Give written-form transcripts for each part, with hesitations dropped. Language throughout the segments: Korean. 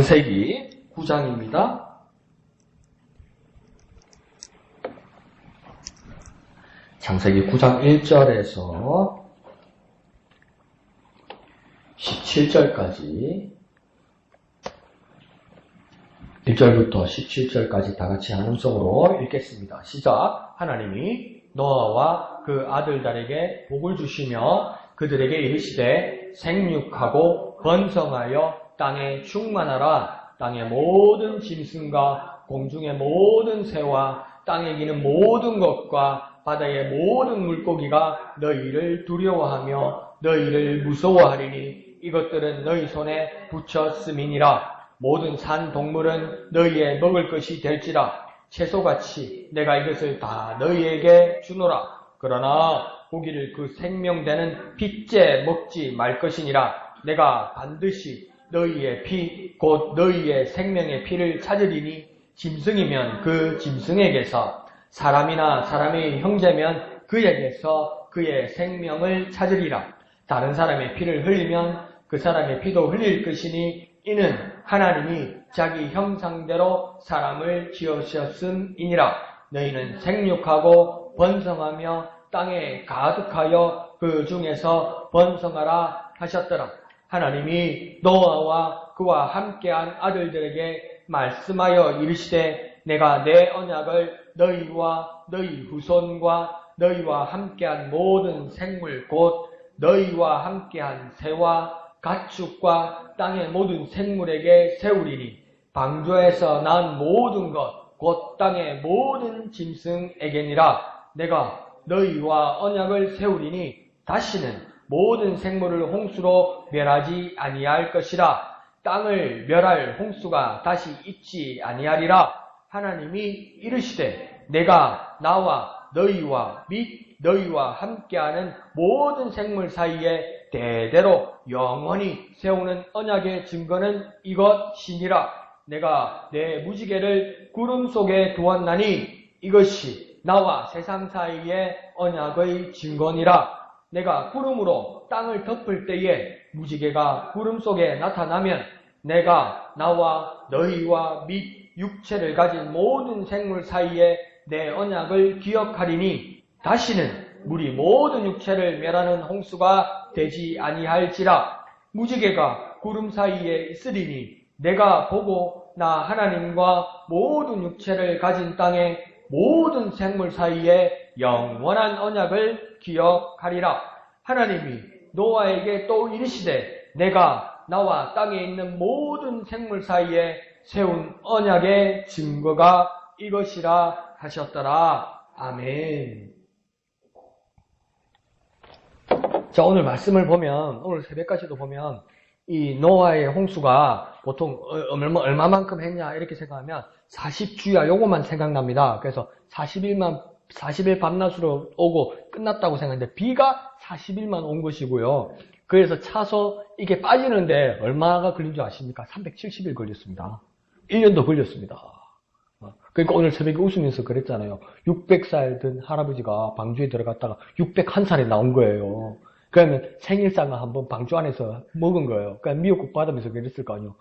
창세기 9장입니다. 창세기 9장 1절에서 17절까지 1절부터 17절까지 다 같이 한음성으로 읽겠습니다. 시작. 하나님이 노아와 그 아들들에게 복을 주시며 그들에게 이르시되 생육하고 번성하여 땅에 충만하라. 땅의 모든 짐승과 공중의 모든 새와 땅에 기는 모든 것과 바다의 모든 물고기가 너희를 두려워하며 너희를 무서워하리니 이것들은 너희 손에 붙였음이니라. 모든 산 동물은 너희의 먹을 것이 될지라. 채소같이 내가 이것을 다 너희에게 주노라. 그러나 고기를 그 생명되는 핏째 먹지 말 것이니라. 내가 반드시 너희의 피 곧 너희의 생명의 피를 찾으리니 짐승이면 그 짐승에게서 사람이나 사람의 형제면 그에게서 그의 생명을 찾으리라. 다른 사람의 피를 흘리면 그 사람의 피도 흘릴 것이니 이는 하나님이 자기 형상대로 사람을 지으셨음이니라. 너희는 생육하고 번성하며 땅에 가득하여 그 중에서 번성하라 하셨더라. 하나님이 노아와 그와 함께한 아들들에게 말씀하여 이르시되 내가 내 언약을 너희와 너희 후손과 너희와 함께한 모든 생물 곧 너희와 함께한 새와 가축과 땅의 모든 생물에게 세우리니 방주에서 난 모든 것 곧 땅의 모든 짐승에게니라. 내가 너희와 언약을 세우리니 다시는 모든 생물을 홍수로 멸하지 아니할 것이라. 땅을 멸할 홍수가 다시 있지 아니하리라. 하나님이 이르시되 내가 나와 너희와 및 너희와 함께하는 모든 생물 사이에 대대로 영원히 세우는 언약의 증거는 이것이니라. 내가 내 무지개를 구름 속에 두었나니 이것이 나와 세상 사이의 언약의 증거니라. 내가 구름으로 땅을 덮을 때에 무지개가 구름 속에 나타나면 내가 나와 너희와 및 육체를 가진 모든 생물 사이에 내 언약을 기억하리니 다시는 물이 모든 육체를 멸하는 홍수가 되지 아니할지라. 무지개가 구름 사이에 있으리니 내가 보고 나 하나님과 모든 육체를 가진 땅의 모든 생물 사이에 영원한 언약을 기억하리라. 하나님이 노아에게 또 이르시되 내가 나와 땅에 있는 모든 생물 사이에 세운 언약의 증거가 이것이라 하셨더라. 아멘. 자, 오늘 말씀을 보면, 오늘 새벽까지도 보면, 이 노아의 홍수가 보통 얼마만큼 했냐, 이렇게 생각하면 40주야, 요것만 생각납니다. 그래서 40일 밤낮으로 오고 끝났다고 생각하는데, 비가 40일만 온 것이고요. 그래서 차서 이게 빠지는데 얼마가 걸린 줄 아십니까? 370일 걸렸습니다. 1년도 걸렸습니다. 그러니까 오늘 새벽에 웃으면서 그랬잖아요. 600살 된 할아버지가 방주에 들어갔다가 601살에 나온 거예요. 그러면 생일상을 한번 방주 안에서 먹은 거예요. 그러니까 미역국 받으면서 그랬을 거 아니에요.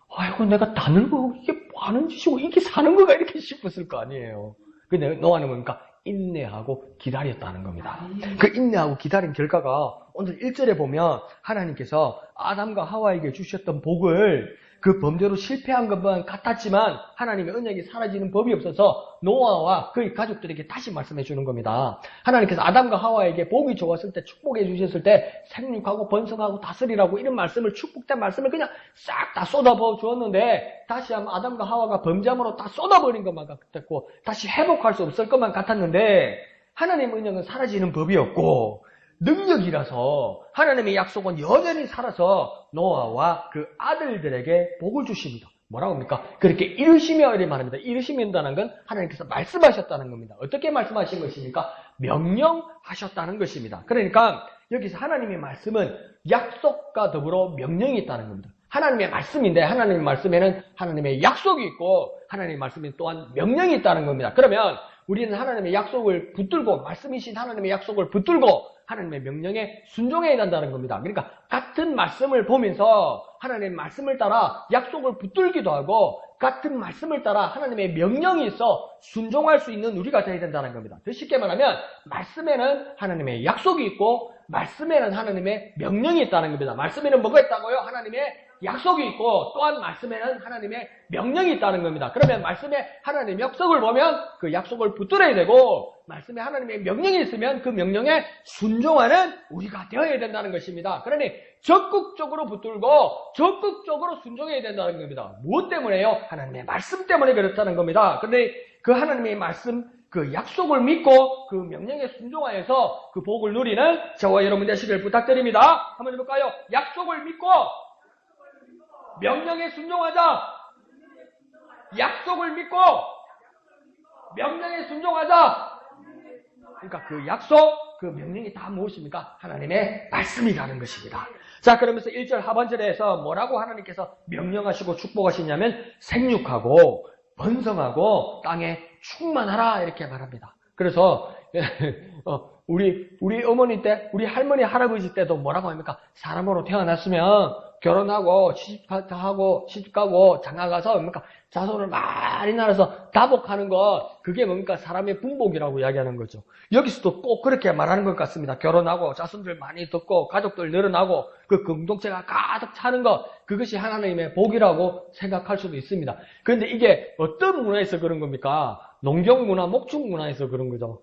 아이고, 내가 다 늙어. 이게 뭐 하는 짓이고, 이게 사는 거가 이렇게 싶었을 거 아니에요. 근데 노아는 뭡니까? 인내하고 기다렸다는 겁니다. 그 인내하고 기다린 결과가 오늘 1절에 보면 하나님께서 아담과 하와에게 주셨던 복을 그 범죄로 실패한 것만 같았지만 하나님의 언약이 사라지는 법이 없어서 노아와 그의 가족들에게 다시 말씀해 주는 겁니다. 하나님께서 아담과 하와에게 복이 좋았을 때, 축복해 주셨을 때 생육하고 번성하고 다스리라고 이런 말씀을, 축복된 말씀을 그냥 싹 다 쏟아부어 주었는데 다시 한번 아담과 하와가 범죄함으로 다 쏟아버린 것만 같았고 다시 회복할 수 없을 것만 같았는데 하나님의 언약은 사라지는 법이 없고 능력이라서 하나님의 약속은 여전히 살아서 노아와 그 아들들에게 복을 주십니다. 뭐라고 합니까? 그렇게 이르시며 이렇게 말합니다. 이르시면다는 건 하나님께서 말씀하셨다는 겁니다. 어떻게 말씀하신 것입니까? 명령하셨다는 것입니다. 그러니까 여기서 하나님의 말씀은 약속과 더불어 명령이 있다는 겁니다. 하나님의 말씀인데 하나님의 말씀에는 하나님의 약속이 있고 하나님의 말씀에 또한 명령이 있다는 겁니다. 그러면 우리는 하나님의 약속을 붙들고 말씀이신 하나님의 약속을 붙들고 하나님의 명령에 순종해야 된다는 겁니다. 그러니까 같은 말씀을 보면서 하나님의 말씀을 따라 약속을 붙들기도 하고 같은 말씀을 따라 하나님의 명령이 있어 순종할 수 있는 우리가 되어야 된다는 겁니다. 더 쉽게 말하면 말씀에는 하나님의 약속이 있고 말씀에는 하나님의 명령이 있다는 겁니다. 말씀에는 뭐가 있다고요? 하나님의 약속이 있고 또한 말씀에는 하나님의 명령이 있다는 겁니다. 그러면 말씀에 하나님의 약속을 보면 그 약속을 붙들어야 되고 말씀에 하나님의 명령이 있으면 그 명령에 순종하는 우리가 되어야 된다는 것입니다. 그러니 적극적으로 붙들고 적극적으로 순종해야 된다는 겁니다. 무엇 때문에요? 하나님의 말씀 때문에 그렇다는 겁니다. 그런데 그 하나님의 말씀 그 약속을 믿고 그 명령에 순종하여서 그 복을 누리는 저와 여러분 되시길 부탁드립니다. 한번 해볼까요? 약속을 믿고 명령에 순종하자. 약속을 믿고 명령에 순종하자. 그러니까 그 약속, 그 명령이 다 무엇입니까? 하나님의 말씀이라는 것입니다. 자, 그러면서 1절 하반절에서 뭐라고 하나님께서 명령하시고 축복하시냐면 생육하고 번성하고 땅에 충만하라 이렇게 말합니다. 그래서 우리 어머니 때, 우리 할머니 할아버지 때도 뭐라고 합니까? 사람으로 태어났으면 결혼하고 시집가고 장가가서 뭡니까? 자손을 많이 낳아서 다복하는 것, 그게 뭡니까? 사람의 분복이라고 이야기하는 거죠. 여기서도 꼭 그렇게 말하는 것 같습니다. 결혼하고 자손들 많이 듣고 가족들 늘어나고 그 공동체가 가득 차는 것, 그것이 하나님의 복이라고 생각할 수도 있습니다. 그런데 이게 어떤 문화에서 그런 겁니까? 농경 문화, 목축 문화에서 그런 거죠.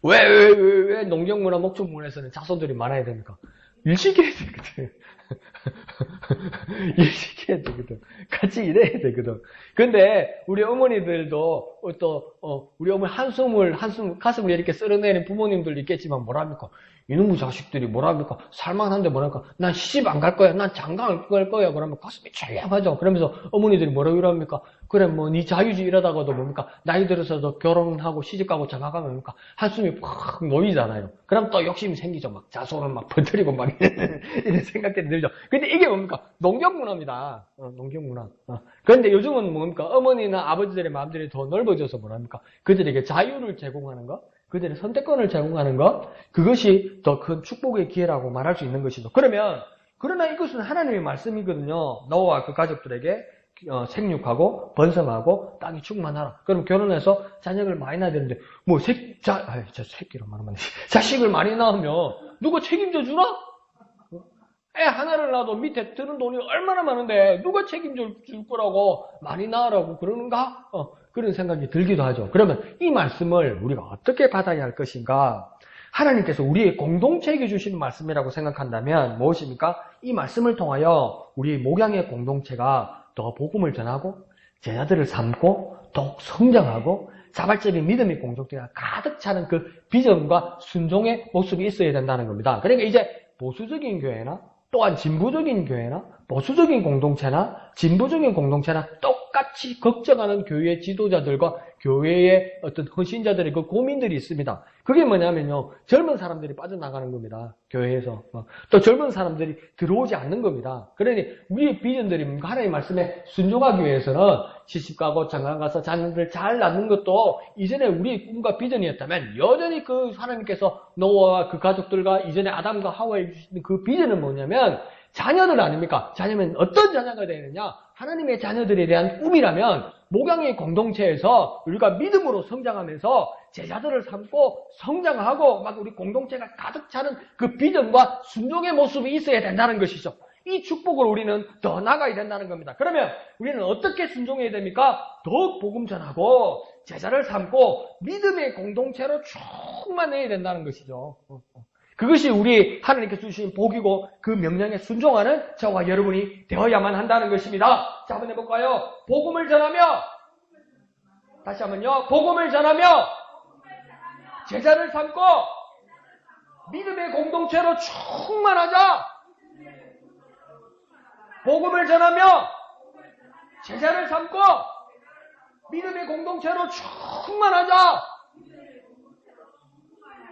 왜 농경 문화, 목축 문화에서는 자손들이 많아야 됩니까? 일식해야 되거든. 일식해야 되거든. 같이 일해야 되거든. 근데 우리 어머니들도 우리 어머니 가슴을 이렇게 쓸어내는 부모님들도 있겠지만 뭐랍니까? 이놈의 자식들이 뭐랍니까? 살만한데 뭐랍니까? 난 시집 안 갈 거야. 난 장가 안 갈 거야. 그러면 가슴이 철량하죠. 그러면서 어머니들이 뭐라고 이럽니까? 그래, 네 자유주의 이러다가도 뭡니까? 나이 들어서도 결혼하고 시집가고 장가가면 뭡니까? 한숨이 팍 놓이잖아요. 그럼 또 욕심이 생기죠. 막 자손을 막 퍼뜨리고 막 이런 생각들이 들죠. 근데 이게 뭡니까? 농경 문화입니다. 농경 문화. 그런데 요즘은 뭡니까? 어머니나 아버지들의 마음들이 더 넓어져서 뭐랍니까? 그들에게 자유를 제공하는 것, 그들의 선택권을 제공하는 것, 그것이 더 큰 축복의 기회라고 말할 수 있는 것이죠. 그러나 이것은 하나님의 말씀이거든요. 너와 그 가족들에게 생육하고 번성하고 땅이 충만하라. 그럼 결혼해서 자녀를 많이 낳아야 되는데 저 새끼로 말하면 자식을 많이 낳으면 누가 책임져 주나? 애 하나를 낳아도 밑에 드는 돈이 얼마나 많은데 누가 책임져 줄 거라고 많이 낳으라고 그러는가? 그런 생각이 들기도 하죠. 그러면 이 말씀을 우리가 어떻게 받아야 할 것인가? 하나님께서 우리의 공동체에게 주시는 말씀이라고 생각한다면 무엇입니까? 이 말씀을 통하여 우리 목양의 공동체가 더 복음을 전하고 제자들을 삼고 더욱 성장하고 자발적인 믿음의 공동체가 가득 차는 그 비전과 순종의 모습이 있어야 된다는 겁니다. 그러니까 이제 보수적인 교회나 또한 진보적인 교회나 보수적인 공동체나 진보적인 공동체나 똑같이 걱정하는 교회의 지도자들과 교회의 어떤 헌신자들의 그 고민들이 있습니다. 그게 뭐냐면요. 젊은 사람들이 빠져나가는 겁니다. 교회에서. 또 젊은 사람들이 들어오지 않는 겁니다. 그러니 우리의 비전들이 하나님의 말씀에 순종하기 위해서는 시집가고 장가가서 자녀들 잘 낳는 것도 이전에 우리의 꿈과 비전이었다면 여전히 그 하나님께서 노아와 그 가족들과 이전에 아담과 하와에 주신 그 비전은 뭐냐면 자녀들 아닙니까? 자녀면 어떤 자녀가 되느냐? 하나님의 자녀들에 대한 꿈이라면 목양의 공동체에서 우리가 믿음으로 성장하면서 제자들을 삼고 성장하고 막 우리 공동체가 가득 차는 그 비전과 순종의 모습이 있어야 된다는 것이죠. 이 축복을 우리는 더 나가야 된다는 겁니다. 그러면 우리는 어떻게 순종해야 됩니까? 더욱 복음 전하고 제자를 삼고 믿음의 공동체로 충만해야 된다는 것이죠. 그것이 우리 하나님께서 주신 복이고 그 명령에 순종하는 저와 여러분이 되어야만 한다는 것입니다. 자, 한번 해볼까요? 복음을 전하며 다시 한번요. 복음을 전하며 제자를 삼고 믿음의 공동체로 충만하자. 복음을 전하며 제자를 삼고 믿음의 공동체로 충만하자.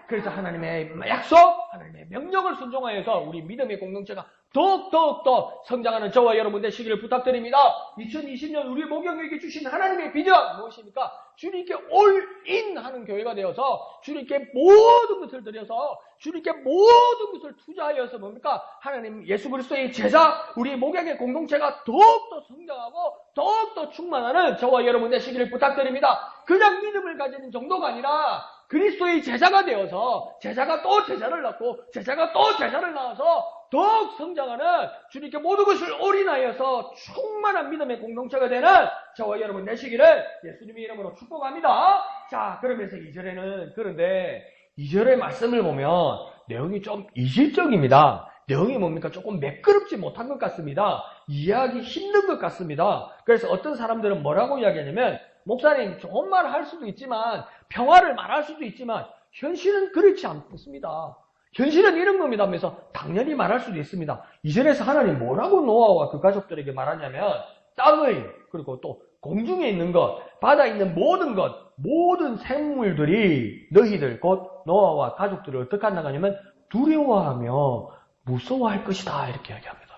그래서 하나님의 약속, 하나님의 명령을 순종하여서 우리 믿음의 공동체가 더욱더 성장하는 저와 여러분 되시기를 부탁드립니다. 2020년 우리 목영에게 주신 하나님의 비전 무엇입니까? 주님께 올인하는 교회가 되어서 주님께 모든 것을 드려서 주님께 모든 것을 투자하여서 뭡니까? 하나님 예수 그리스도의 제자 우리 목영의 공동체가 더욱더 성장하고 더욱더 충만하는 저와 여러분 되시기를 부탁드립니다. 그냥 믿음을 가지는 정도가 아니라 그리스도의 제자가 되어서 제자가 또 제자를 낳고 제자가 또 제자를 낳아서 더욱 성장하는 주님께 모든 것을 올인하여서 충만한 믿음의 공동체가 되는 저와 여러분 되시기를 예수님의 이름으로 축복합니다. 자, 그러면서 2절에는 그런데 2절의 말씀을 보면 내용이 좀 이질적입니다. 내용이 뭡니까? 조금 매끄럽지 못한 것 같습니다. 이해하기 힘든 것 같습니다. 그래서 어떤 사람들은 뭐라고 이야기하냐면 목사님 좋은 말 할 수도 있지만 평화를 말할 수도 있지만 현실은 그렇지 않습니다. 현실은 이런 겁니다 하면서 당연히 말할 수도 있습니다. 이절에서 하나님 뭐라고 노아와 그 가족들에게 말하냐면 땅의 그리고 또 공중에 있는 것, 바다에 있는 모든 것, 모든 생물들이 너희들 곧 노아와 가족들을 어떻게 한다고 하냐면 두려워하며 무서워할 것이다 이렇게 이야기합니다.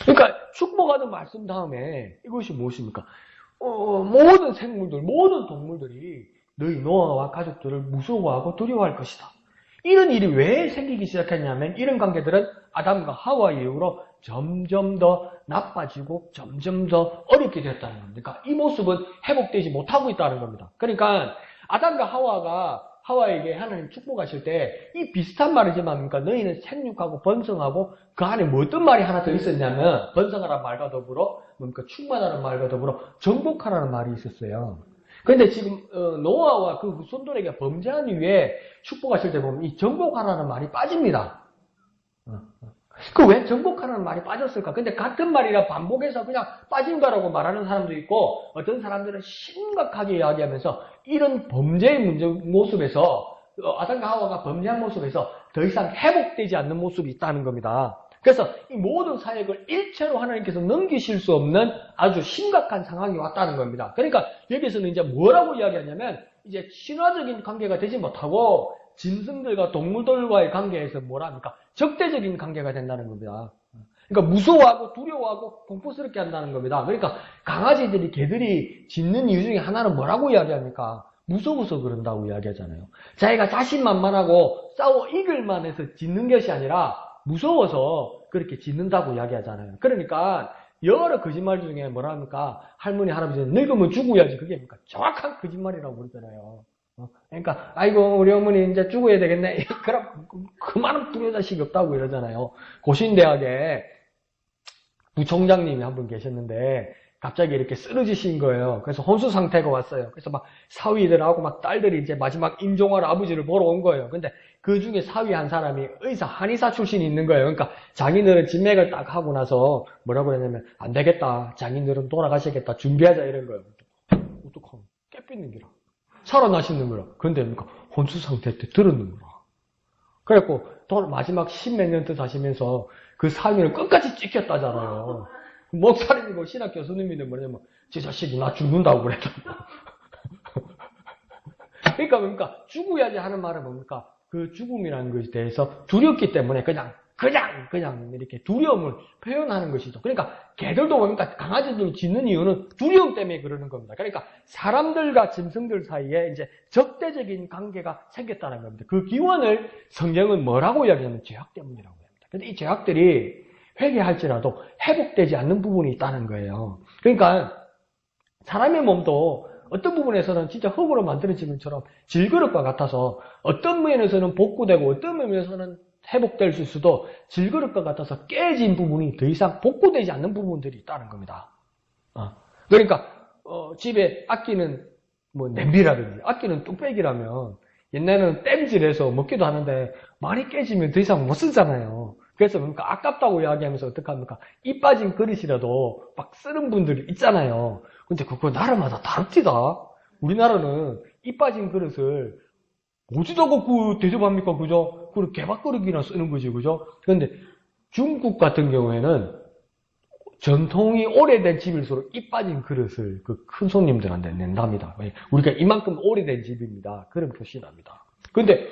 그러니까 축복하는 말씀 다음에 이것이 무엇입니까? 모든 생물들, 모든 동물들이 너희 노아와 가족들을 무서워하고 두려워할 것이다. 이런 일이 왜 생기기 시작했냐면 이런 관계들은 아담과 하와 이후로 점점 더 나빠지고 점점 더 어렵게 되었다는 겁니다. 이 모습은 회복되지 못하고 있다는 겁니다. 그러니까 아담과 하와가 하와에게 하나님 축복하실 때 이 비슷한 말이지만 그러니까 너희는 생육하고 번성하고 그 안에 뭐 어떤 말이 하나 더 있었냐면 번성하라는 말과 더불어 그러니까 충만하라는 말과 더불어 정복하라는 말이 있었어요. 그런데 지금 노아와 그 후손들에게 범죄한 이후에 축복하실 때 보면 이 정복하라는 말이 빠집니다. 그 왜 정복하라는 말이 빠졌을까? 근데 같은 말이라 반복해서 그냥 빠진다라고 말하는 사람도 있고 어떤 사람들은 심각하게 이야기하면서 이런 범죄의 모습에서 아담과 하와가 범죄한 모습에서 더 이상 회복되지 않는 모습이 있다는 겁니다. 그래서 이 모든 사역을 일체로 하나님께서 넘기실 수 없는 아주 심각한 상황이 왔다는 겁니다. 그러니까 여기서는 이제 뭐라고 이야기하냐면 이제 친화적인 관계가 되지 못하고 짐승들과 동물들과의 관계에서 뭐라 합니까? 적대적인 관계가 된다는 겁니다. 그러니까 무서워하고 두려워하고 공포스럽게 한다는 겁니다. 그러니까 강아지들이 개들이 짖는 이유 중에 하나는 뭐라고 이야기합니까? 무서워서 그런다고 이야기하잖아요. 자기가 자신만만하고 싸워 이길만 해서 짖는 것이 아니라 무서워서 그렇게 짖는다고 이야기하잖아요. 그러니까 여러 거짓말 중에 뭐라 합니까? 할머니, 할아버지는 늙으면 죽어야지. 그게 뭡니까? 정확한 거짓말이라고 그러잖아요. 그러니까 아이고 우리 어머니 이제 죽어야 되겠네. 그럼 그만한 불효자식이 없다고 이러잖아요. 고신대학에 부총장님이 한 분 계셨는데 갑자기 이렇게 쓰러지신 거예요. 그래서 혼수 상태가 왔어요. 그래서 막 사위들하고 막 딸들이 이제 마지막 임종할 아버지를 보러 온 거예요. 근데 그 중에 사위 한 사람이 한의사 출신이 있는 거예요. 그러니까 장인들은 진맥을 딱 하고 나서 뭐라고 했냐면 안 되겠다. 장인들은 돌아가시겠다. 준비하자 이런 거예요. 어떡하면 깨삐는 기라. 살아나시는 거라. 그런데 뭡니까? 혼수 상태 때 들었는 거라. 그래갖고 마지막 10몇 년 더 사시면서 그 사위를 끝까지 찍혔다잖아요. 목사님이고 신학 교수님인데 뭐냐면 제 자식이 나 죽는다고 그랬다고. 그러니까 죽어야지 하는 말은 뭡니까? 그 죽음이라는 것에 대해서 두렵기 때문에 그냥 이렇게 두려움을 표현하는 것이죠. 그러니까 개들도 뭡니까? 강아지들 짖는 이유는 두려움 때문에 그러는 겁니다. 그러니까 사람들과 짐승들 사이에 이제 적대적인 관계가 생겼다는 겁니다. 그 기원을 성경은 뭐라고 이야기하냐면 죄악 때문이라고 합니다. 근데 이 죄악들이 회개할지라도 회복되지 않는 부분이 있다는 거예요. 그러니까 사람의 몸도 어떤 부분에서는 진짜 흙으로 만들어진 것처럼 질그릇과 같아서 어떤 면에서는 복구되고 어떤 면에서는 회복될 수 있어도 질그릇과 같아서 깨진 부분이 더 이상 복구되지 않는 부분들이 있다는 겁니다. 그러니까 집에 아끼는 뭐 냄비라든지 아끼는 뚝배기라면 옛날에는 땜질해서 먹기도 하는데 많이 깨지면 더 이상 못 쓰잖아요. 그래서 그러니까 아깝다고 이야기하면서 어떡합니까? 이 빠진 그릇이라도 막 쓰는 분들이 있잖아요. 근데 그거 나라마다 다릅니다. 우리나라는 이 빠진 그릇을 어디다가 그 대접합니까? 그죠? 그리고 개밥그릇이나 쓰는 거지, 그죠? 그런데 중국 같은 경우에는 전통이 오래된 집일수록 이 빠진 그릇을 그 큰 손님들한테 낸답니다. 우리가 이만큼 오래된 집입니다. 그런 표시랍니다. 근데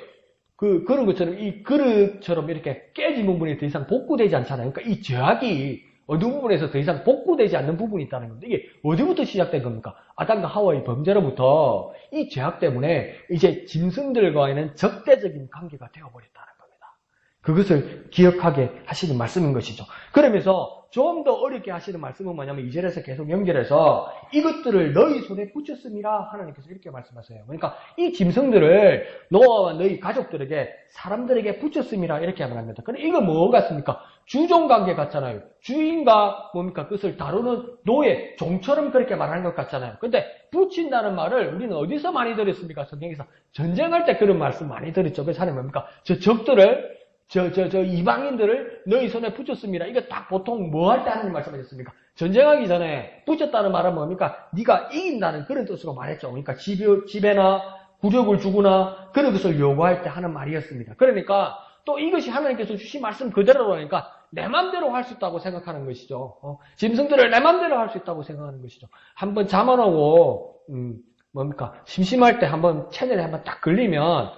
그런 것처럼 이 그릇처럼 이렇게 깨진 부분이 더 이상 복구되지 않잖아요. 그러니까 이 죄악이 어느 부분에서 더 이상 복구되지 않는 부분이 있다는 겁니다. 이게 어디부터 시작된 겁니까? 아담과 하와의 범죄로부터 이 죄악 때문에 이제 짐승들과는 적대적인 관계가 되어버렸다는 겁니다. 그것을 기억하게 하시는 말씀인 것이죠. 그러면서 좀 더 어렵게 하시는 말씀은 뭐냐면 2절에서 계속 연결해서 이것들을 너희 손에 붙였음이라 하나님께서 이렇게 말씀하세요. 그러니까 이 짐승들을 노아와 너희 가족들에게 사람들에게 붙였음이라 이렇게 말합니다. 그럼 이건 뭐 같습니까? 주종관계 같잖아요. 주인과 뭡니까? 그것을 다루는 노예, 종처럼 그렇게 말하는 것 같잖아요. 근데 붙인다는 말을 우리는 어디서 많이 들었습니까? 성경에서 전쟁할 때 그런 말씀 많이 들었죠. 그래서 하나님 뭡니까? 저 적들을 저 이방인들을 너희 손에 붙였습니다. 이거 딱 보통 뭐 할 때 하나님 말씀하셨습니까? 전쟁하기 전에 붙였다는 말은 뭡니까? 네가 이긴다는 그런 뜻으로 말했죠. 그러니까 지배나 굴욕을 주거나 그런 것을 요구할 때 하는 말이었습니다. 그러니까 또 이것이 하나님께서 주신 말씀 그대로라니까 내 맘대로 할 수 있다고 생각하는 것이죠. 짐승들을 내 맘대로 할 수 있다고 생각하는 것이죠. 한번 자만하고 뭡니까? 심심할 때 한번 채널에 한번 딱 걸리면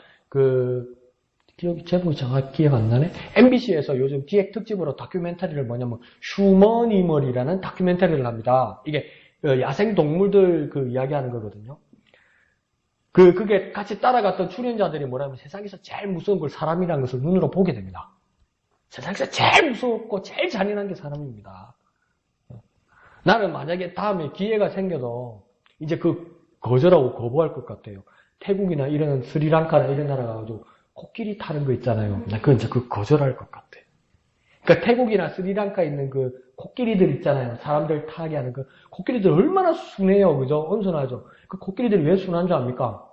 제목이 정확히 기억 안 나네? MBC에서 요즘 기획 특집으로 다큐멘터리를 뭐냐면 휴머니멀이라는 다큐멘터리를 합니다. 이게 야생 동물들 이야기하는 거거든요. 그게 같이 따라갔던 출연자들이 뭐라면 세상에서 제일 무서운 걸 사람이라는 것을 눈으로 보게 됩니다. 세상에서 제일 무섭고 제일 잔인한 게 사람입니다. 나는 만약에 다음에 기회가 생겨도 이제 거절하고 거부할 것 같아요. 태국이나 이런 스리랑카나 이런 나라 가가지고 코끼리 타는 거 있잖아요. 나 그건 이제 거절할 것 같아. 그러니까 태국이나 스리랑카에 있는 코끼리들 있잖아요. 사람들 타게 하는 코끼리들 얼마나 순해요. 그죠? 온순하죠? 그 코끼리들이 왜 순한 줄 압니까?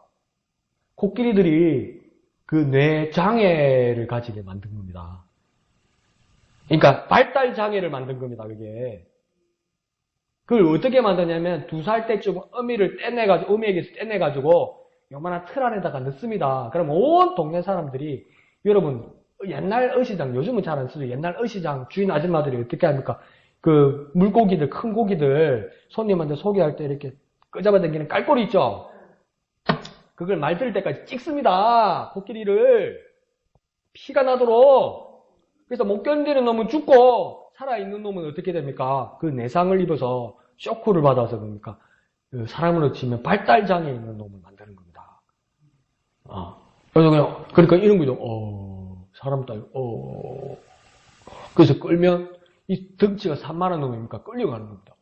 코끼리들이 뇌 장애를 가지게 만든 겁니다. 그러니까 발달 장애를 만든 겁니다. 그게. 그걸 어떻게 만드냐면 2살 때쯤 어미에게서 떼내가지고 요만한 틀 안에다가 넣습니다. 그럼 온 동네 사람들이 여러분 옛날 어시장 요즘은 잘 안 쓰죠. 옛날 어시장 주인 아줌마들이 어떻게 합니까? 물고기들 큰 고기들 손님한테 소개할 때 이렇게 끄잡아 당기는 깔꼬리 있죠. 그걸 말들 때까지 찍습니다. 코끼리를 피가 나도록. 그래서 못 견디는 놈은 죽고 살아있는 놈은 어떻게 됩니까? 그 내상을 입어서 쇼크를 받아서 그럽니까? 사람으로 치면 발달장애 있는 놈을 만드는 겁니다. 그러니까 이런 거죠. 사람 따위, 그래서 끌면 이 덩치가 산만한 놈이니까 끌려가는 겁니다.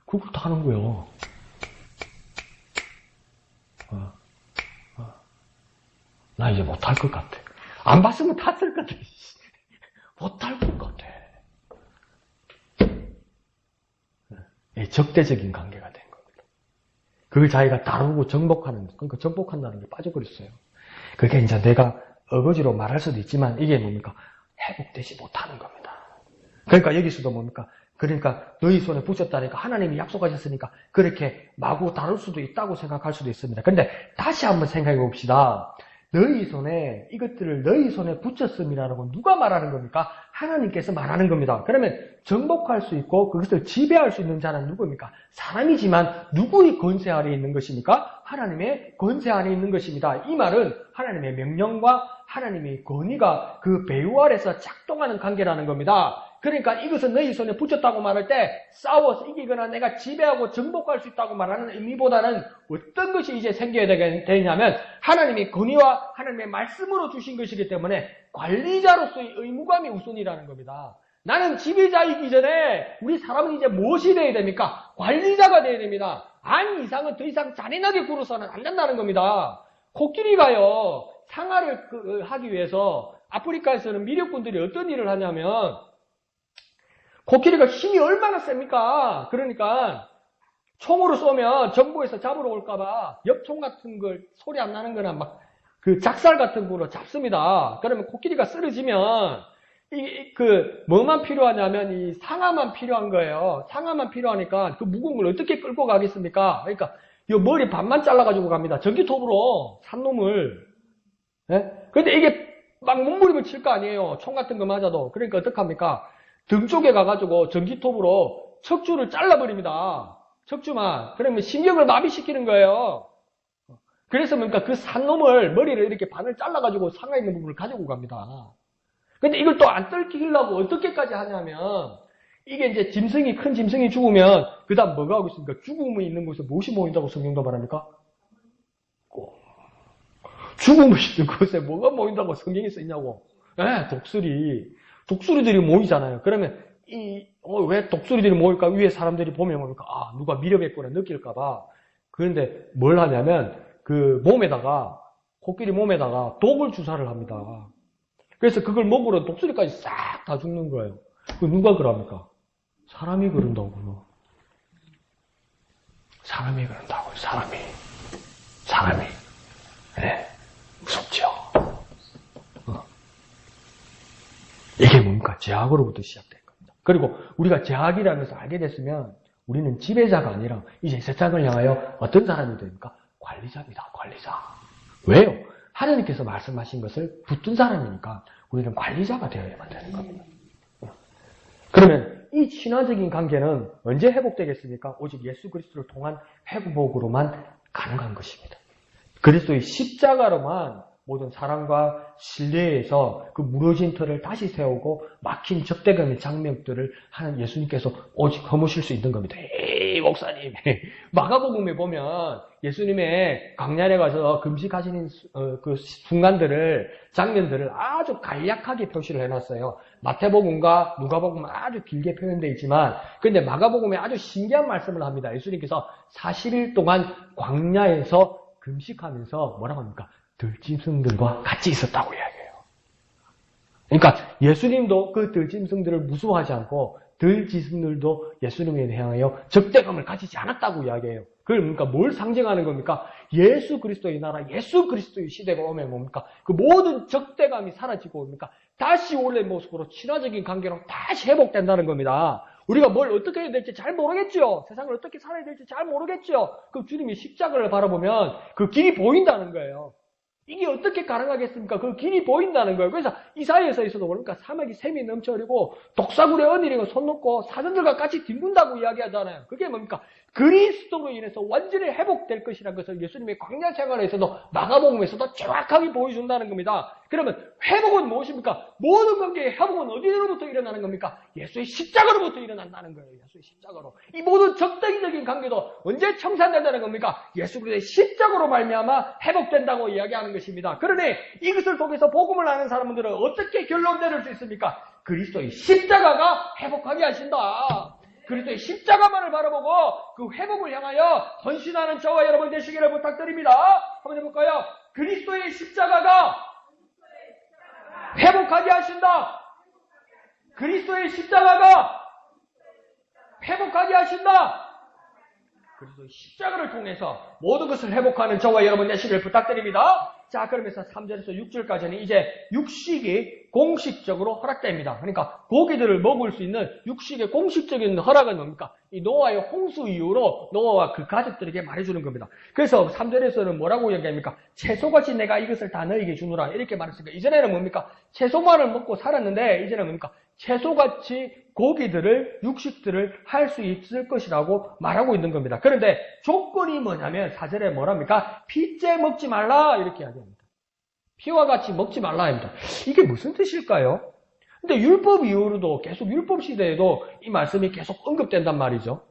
그걸 다 하는 거예요. 나 이제 못할 것 같아. 안 봤으면 탔을 것 같아. 못할 것 같아. 적대적인 관계가 된 겁니다. 그걸 자기가 다루고 그러니까 정복한다는 게 빠져버렸어요. 그게 이제 내가 어거지로 말할 수도 있지만 이게 뭡니까? 회복되지 못하는 겁니다. 그러니까 여기서도 뭡니까? 그러니까 너희 손에 붙였다니까 하나님이 약속하셨으니까 그렇게 마구 다룰 수도 있다고 생각할 수도 있습니다. 그런데 다시 한번 생각해 봅시다. 이것들을 너희 손에 붙였음이라는 건 누가 말하는 겁니까? 하나님께서 말하는 겁니다. 그러면 정복할 수 있고 그것을 지배할 수 있는 자는 누구입니까? 사람이지만 누구의 권세 아래 있는 것입니까? 하나님의 권세 안에 있는 것입니다. 이 말은 하나님의 명령과 하나님의 권위가 그 배후 아래서 작동하는 관계라는 겁니다. 그러니까 이것은 너희 손에 붙였다고 말할 때 싸워서 이기거나 내가 지배하고 정복할 수 있다고 말하는 의미보다는 어떤 것이 이제 생겨야 되냐면 하나님의 권위와 하나님의 말씀으로 주신 것이기 때문에 관리자로서의 의무감이 우선이라는 겁니다. 나는 지배자이기 전에 우리 사람은 이제 무엇이 되어야 됩니까? 관리자가 되어야 됩니다. 아니 이상은 더 이상 잔인하게 굴어서는 안 된다는 겁니다. 코끼리가요 상아를 하기 위해서 아프리카에서는 미력군들이 어떤 일을 하냐면 코끼리가 힘이 얼마나 셉니까? 그러니까 총으로 쏘면 정부에서 잡으러 올까봐 엽총 같은 걸 소리 안 나는 거나 막 작살 같은 거로 잡습니다. 그러면 코끼리가 쓰러지면 뭐만 필요하냐면 이 상아만 필요한 거예요. 상아만 필요하니까 그 무거운 걸 어떻게 끌고 가겠습니까? 그러니까 이 머리 반만 잘라가지고 갑니다. 전기톱으로 산 놈을. 예? 근데 이게 막 몸부림을 칠 거 아니에요. 총 같은 거 맞아도. 그러니까 어떡합니까? 등 쪽에 가가지고 전기톱으로 척추를 잘라버립니다. 척추만. 그러면 신경을 마비시키는 거예요. 그래서 뭡니까? 그 산 놈을 머리를 이렇게 반을 잘라가지고 상가 있는 부분을 가지고 갑니다. 근데 이걸 또 안 뜯기려고 어떻게까지 하냐면, 이게 이제 짐승이, 큰 짐승이 죽으면, 그 다음 뭐가 하고 있습니까? 죽음이 있는 곳에 무엇이 모인다고 성경도 말합니까? 죽음이 있는 곳에 뭐가 모인다고 성경에 써있냐고. 예, 독수리들이 모이잖아요. 그러면, 왜 독수리들이 모일까? 위에 사람들이 보면 뭡니까? 아, 누가 밀어뱉거나 느낄까봐. 그런데 뭘 하냐면, 그 몸에다가, 코끼리 몸에다가 독을 주사를 합니다. 그래서 그걸 먹으러 독수리까지 싹 다 죽는 거예요. 그 누가 그럽니까? 사람이 그런다고요. 사람이 그런다고요. 사람이. 네, 무섭죠. 이게 뭡니까? 제약으로부터 시작된 겁니다. 그리고 우리가 제약이라는 것을 알게 됐으면 우리는 지배자가 아니라 이제 세상을 향하여 어떤 사람이 됩니까? 관리자입니다. 관리자. 왜요? 하나님께서 말씀하신 것을 붙든 사람이니까 우리는 관리자가 되어야만 되는 겁니다. 그러면 이 친화적인 관계는 언제 회복되겠습니까? 오직 예수 그리스도를 통한 회복으로만 가능한 것입니다. 그리스도의 십자가로만 모든 사랑과 신뢰에서 그 무너진 틀을 다시 세우고 막힌 적대감의 장면들을 하는 예수님께서 오직 허무실 수 있는 겁니다. 에이, 목사님. 마가복음에 보면 예수님의 광야에 가서 금식하시는 그 순간들을, 장면들을 아주 간략하게 표시를 해놨어요. 마태복음과 누가복음은 아주 길게 표현되어 있지만, 그런데 마가복음에 아주 신기한 말씀을 합니다. 예수님께서 40일 동안 광야에서 금식하면서 뭐라고 합니까? 들짐승들과 같이 있었다고 이야기해요. 그러니까 예수님도 그 들짐승들을 무서워하지 않고 들짐승들도 예수님에 향하여 적대감을 가지지 않았다고 이야기해요. 그러니까 뭘 상징하는 겁니까? 예수 그리스도의 나라, 예수 그리스도의 시대가 오면 뭡니까? 그 모든 적대감이 사라지고 뭡니까? 다시 원래 모습으로 친화적인 관계로 다시 회복된다는 겁니다. 우리가 뭘 어떻게 해야 될지 잘 모르겠죠. 세상을 어떻게 살아야 될지 잘 모르겠죠. 그 주님이 십자가를 바라보면 그 길이 보인다는 거예요. 이게 어떻게 가능하겠습니까? 그 길이 보인다는 거예요. 그래서 이사야서에서도 그러니까 사막이 샘이 넘쳐흐르고 독사굴에 언니리가 손 놓고 사슴들과 같이 뒹군다고 이야기하잖아요. 그게 뭡니까? 그리스도로 인해서 완전히 회복될 것이라는 것을 예수님의 광야 생활에서도 마가복음에서도 정확하게 보여준다는 겁니다. 그러면 회복은 무엇입니까? 모든 관계의 회복은 어디로부터 일어나는 겁니까? 예수의 십자가로부터 일어난다는 거예요. 예수의 십자가로. 이 모든 적대적인 관계도 언제 청산된다는 겁니까? 예수 그리스도의 십자가로 말미암아 회복된다고 이야기하는 것입니다. 그러니 이것을 통해서 복음을 아는 사람들은 어떻게 결론 내릴 수 있습니까? 그리스도의 십자가가 회복하게 하신다. 그리스도의 십자가만을 바라보고 그 회복을 향하여 헌신하는 저와 여러분 되시기를 부탁드립니다. 한번 해볼까요? 그리스도의 십자가가 회복하게 하신다. 그리스도의 십자가가 회복하게 하신다. 그리스도의 십자가를 통해서 모든 것을 회복하는 저와 여러분 되시기를 부탁드립니다. 자, 그러면서 3절에서 6절까지는 이제 육식이 공식적으로 허락됩니다. 그러니까 고기들을 먹을 수 있는 육식의 공식적인 허락은 뭡니까? 이 노아의 홍수 이후로 노아와 그 가족들에게 말해주는 겁니다. 그래서 3절에서는 뭐라고 얘기합니까? 채소같이 내가 이것을 다 너에게 주노라 이렇게 말했으니까 이전에는 뭡니까? 채소만을 먹고 살았는데 이제는 뭡니까? 채소같이 고기들을, 육식들을 할 수 있을 것이라고 말하고 있는 겁니다. 그런데 조건이 뭐냐면 4절에 뭐랍니까? 피째 먹지 말라 이렇게 이야기합니다. 피와 같이 먹지 말라 합니다. 이게 무슨 뜻일까요? 근데 율법 이후로도 계속 율법 시대에도 이 말씀이 계속 언급된단 말이죠.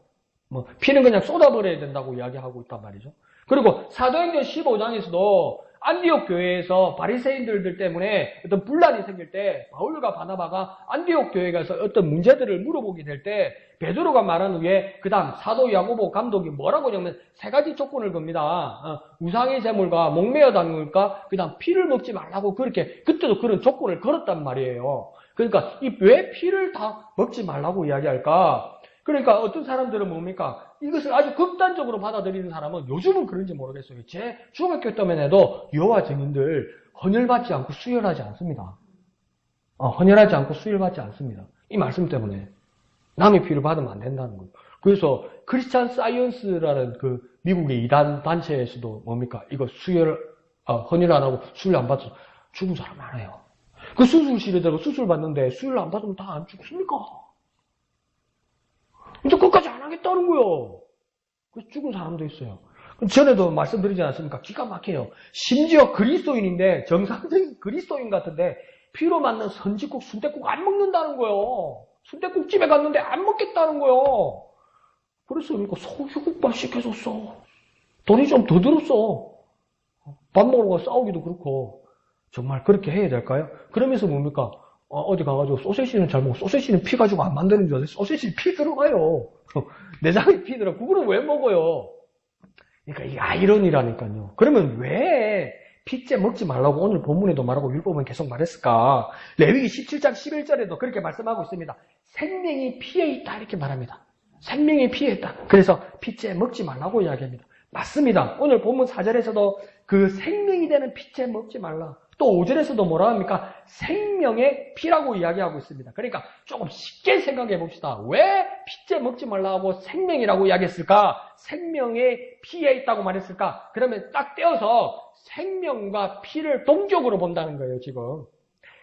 피는 그냥 쏟아버려야 된다고 이야기하고 있단 말이죠. 그리고 사도행전 15장에서도 안디옥 교회에서 바리새인들 때문에 어떤 분란이 생길 때 바울과 바나바가 안디옥 교회에 가서 어떤 문제들을 물어보게 될 때 베드로가 말한 후에 그 다음 사도 야고보 감독이 뭐라고 하냐면 세 가지 조건을 겁니다. 우상의 제물과 목매어 다물과 그 다음 피를 먹지 말라고 그렇게 그때도 그런 조건을 걸었단 말이에요. 그러니까 왜 피를 다 먹지 말라고 이야기할까? 그러니까 어떤 사람들은 뭡니까? 이것을 아주 극단적으로 받아들이는 사람은 요즘은 그런지 모르겠어요. 제 중학교 때만 해도 여호와 증인들 헌혈받지 않고 수혈하지 않습니다. 헌혈하지 않고 수혈받지 않습니다. 이 말씀 때문에 남의 피를 받으면 안 된다는 거예요. 그래서 크리스찬 사이언스라는 그 미국의 이단 단체에서도 뭡니까? 이거 헌혈 안 하고 수혈 안 받아서 죽은 사람 많아요. 그 수술실에 들어가 수술 받는데 수혈 안 받으면 다 안 죽습니까? 근데 끝까지 안 하겠다는 거예요. 그래서 죽은 사람도 있어요. 전에도 말씀드리지 않았습니까? 기가 막혀요. 심지어 그리스도인인데, 정상적인 그리스도인 같은데, 피로 만든 선지국, 순댓국 안 먹는다는 거예요. 순댓국집에 갔는데 안 먹겠다는 거예요. 그래서 그러니까 소주국밥 시켜줬어. 돈이 좀 더 들었어. 밥 먹으러 가서 싸우기도 그렇고. 정말 그렇게 해야 될까요? 그러면서 뭡니까? 어디 가가지고 소세지는 잘 먹고, 소세지는 피 가지고 안 만드는 줄 알았어요. 소세지 피 들어가요. 내장에 피 들어. 그거는 왜 먹어요? 그러니까 이게 아이러니라니까요. 그러면 왜 피째 먹지 말라고 오늘 본문에도 말하고 율법은 계속 말했을까? 레위기 17장 11절에도 그렇게 말씀하고 있습니다. 생명이 피에 있다 이렇게 말합니다. 생명이 피에 있다. 그래서 피째 먹지 말라고 이야기합니다. 맞습니다. 오늘 본문 4절에서도 그 생명이 되는 피째 먹지 말라. 또 5절에서도 뭐라 합니까? 생명의 피라고 이야기하고 있습니다. 그러니까 조금 쉽게 생각해 봅시다. 왜 피째 먹지 말라고 생명이라고 이야기했을까? 생명의 피에 있다고 말했을까? 그러면 딱 떼어서 생명과 피를 동격으로 본다는 거예요, 지금.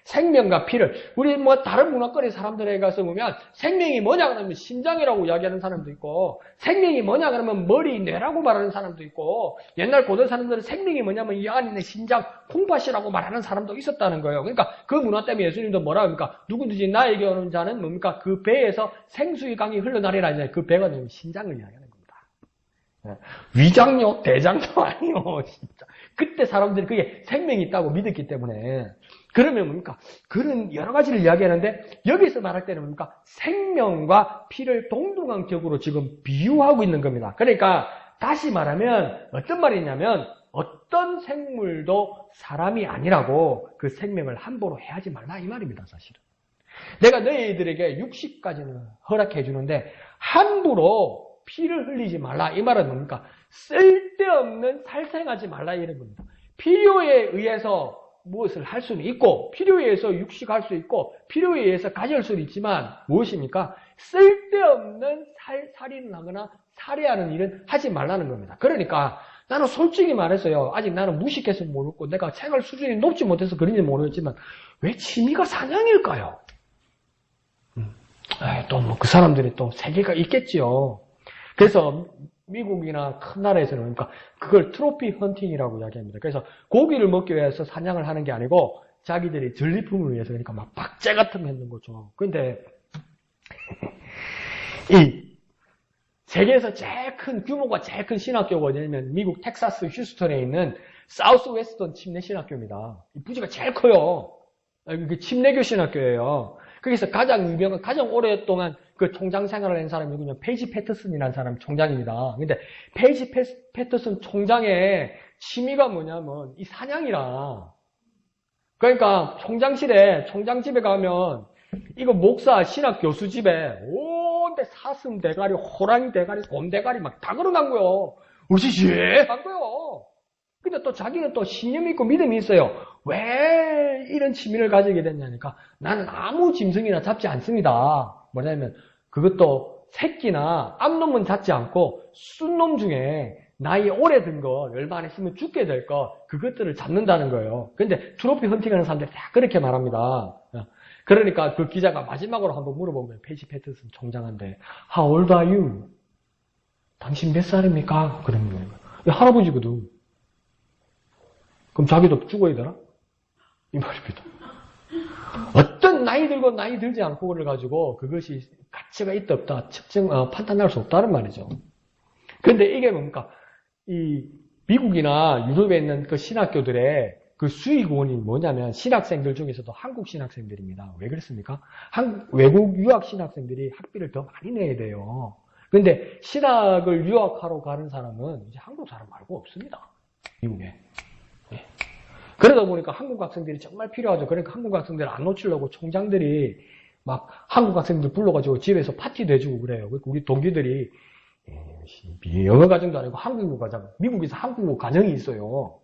생명과 피를. 우리 뭐 다른 문화권의 사람들에 가서 보면 생명이 뭐냐 그러면 심장이라고 이야기하는 사람도 있고, 생명이 뭐냐 그러면 머리, 뇌라고 말하는 사람도 있고, 옛날 고대 사람들은 생명이 뭐냐면 이 안에 있는 심장, 콩팥이라고 말하는 사람도 있었다는 거예요. 그러니까 그 문화 때문에 예수님도 뭐라 합니까? 누구든지 나에게 오는 자는 뭡니까? 그 배에서 생수의 강이 흘러나리라 하잖아요. 그 배가 되면 심장을 이야기하는 겁니다. 위장요, 대장도 아니요, 진짜. 그때 사람들이 그게 생명이 있다고 믿었기 때문에. 그러면 뭡니까? 그런 여러 가지를 이야기하는데 여기서 말할 때는 뭡니까? 생명과 피를 동등한 격으로 지금 비유하고 있는 겁니다. 그러니까 다시 말하면 어떤 말이냐면 어떤 생물도 사람이 아니라고 그 생명을 함부로 해하지 말라 이 말입니다. 사실은. 내가 너희들에게 60까지는 허락해 주는데 함부로 피를 흘리지 말라 이 말은 뭡니까? 쓸데없는 살생하지 말라 이런 겁니다. 필요에 의해서 무엇을 할 수는 있고 필요에 의해서 육식할 수 있고 필요에 의해서 가질 수는 있지만 무엇입니까? 쓸데없는 살인을 하거나 살해하는 일은 하지 말라는 겁니다. 그러니까 나는 솔직히 말해서요. 아직 나는 무식해서 모르고 내가 생활 수준이 높지 못해서 그런지 모르겠지만 왜 취미가 사냥일까요? 또 뭐 그 사람들이 또 세계가 있겠지요. 그래서 미국이나 큰 나라에서는 그러니까 그걸 트로피 헌팅이라고 이야기합니다. 그래서 고기를 먹기 위해서 사냥을 하는 게 아니고 자기들이 전리품을 위해서 그러니까 막 박제 같은 거 했는 거죠. 그런데 이 세계에서 제일 큰 규모가 제일 큰 신학교가 어디냐면 미국 텍사스 휴스턴에 있는 사우스 웨스턴 침례 신학교입니다. 이 부지가 제일 커요. 이게 침례교 신학교예요. 거기서 가장 유명한, 가장 오랫동안 그 총장 생활을 한 사람이 누구냐면 페이지 패터슨이라는 사람이 총장입니다. 근데 페이지 패터슨 총장의 취미가 뭐냐면 이 사냥이라. 그러니까 총장실에, 총장 집에 가면 이거 목사, 신학 교수 집에 온데 사슴 대가리, 호랑이 대가리, 곰 대가리 막 다 걸어간 거요. 으시시한 거요. 근데 또 자기는 또 신념이 있고 믿음이 있어요. 왜 이런 취미를 가지게 됐냐니까 나는 아무 짐승이나 잡지 않습니다. 뭐냐면 그것도 새끼나 암놈은 잡지 않고 순놈 중에 나이 오래된 거 얼마 안 있으면 죽게 될 거 그것들을 잡는다는 거예요. 근데 트로피 헌팅하는 사람들이 다 그렇게 말합니다. 그러니까 그 기자가 마지막으로 한번 물어본 거예요. 페이지 패터슨 총장한테 How old are you? 당신 몇 살입니까? 그런 거예요. 할아버지거든. 그럼 자기도 죽어야 되나? 이 말입니다. 어떤 나이 들고 나이 들지 않고 그걸 가지고 그것이 가치가 있다 없다 판단할 수 없다는 말이죠. 그런데 이게 뭡니까? 이 미국이나 유럽에 있는 그 신학교들의 그 수익원이 뭐냐면 신학생들 중에서도 한국 신학생들입니다. 왜 그렇습니까? 외국 유학 신학생들이 학비를 더 많이 내야 돼요. 그런데 신학을 유학하러 가는 사람은 이제 한국 사람 말고 없습니다. 미국에. 예. 그러다 보니까 한국 학생들이 정말 필요하죠. 그러니까 한국 학생들을 안 놓치려고 총장들이 막 한국 학생들 불러가지고 집에서 파티도 해주고 그래요. 우리 동기들이 영어 과정도 아니고 한국어 과정, 미국에서 한국어 과정이 있어요.